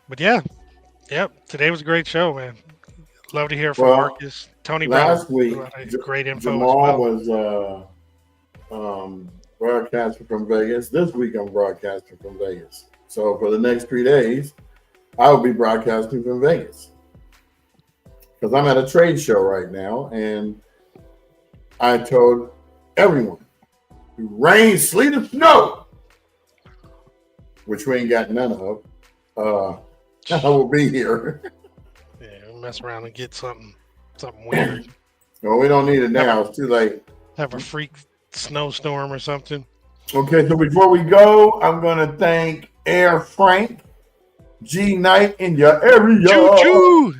But today was a great show, man. Love to hear from Marcus. Tony last week, great info Jamal as well. was broadcasting from Vegas. This week I'm broadcasting from Vegas. So for the next 3 days, I will be broadcasting from Vegas. Because I'm at a trade show right now, and I told everyone, rain, sleet, or snow, which we ain't got none of, I will be here. Yeah, we'll mess around and get something weird. No, we don't need it now. It's too late. Have a freak snowstorm or something. Okay, so before we go, I'm going to thank Air Frank, G Knight in your area. Choo-choo!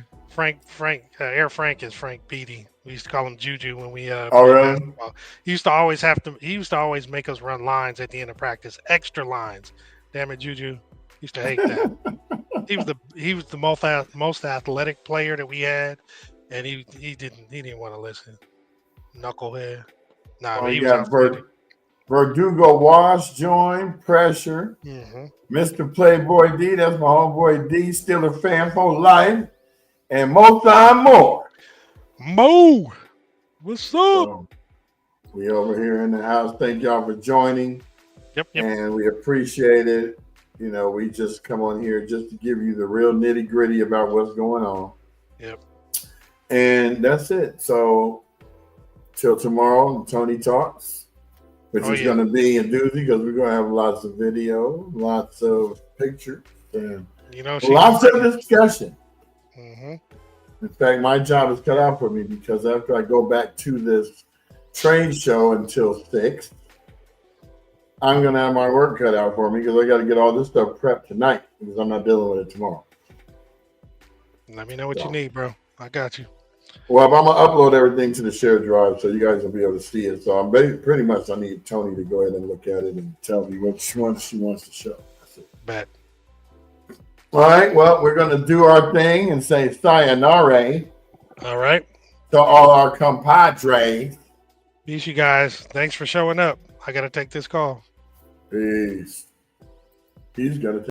Air Frank is Frank Beatty. We used to call him Juju when we played basketball. He used to always make us run lines at the end of practice, extra lines. Damn it, Juju. Used to hate that. he was the most athletic player that we had, and he didn't want to listen. Knucklehead. Nah, Well, he you was got outstanding. Verdugo Wash join pressure. Mm-hmm. Mr. Playboy D, that's my homeboy D, still a fan for life, and more time more. Mo, what's up? So we over here in the house. Thank y'all for joining, Yep. and we appreciate it. You know, we just come on here just to give you the real nitty gritty about what's going on. Yep. And that's it. So till tomorrow, Tony Talks, which is going to be a doozy because we're going to have lots of video, lots of pictures, and lots of discussion. Mm-hmm. In fact, my job is cut out for me because after I go back to this trade show until 6, I'm going to have my work cut out for me because I got to get all this stuff prepped tonight because I'm not dealing with it tomorrow. Let me know what you need, bro. I got you. Well, I'm going to upload everything to the shared drive so you guys will be able to see it. So I'm pretty much I need Tony to go ahead and look at it and tell me which one she wants to show. That's it. Bet. All right. Well, we're going to do our thing and say sayonara. All right. To all our compadres. Peace, you guys. Thanks for showing up. I got to take this call. Peace. He's got to take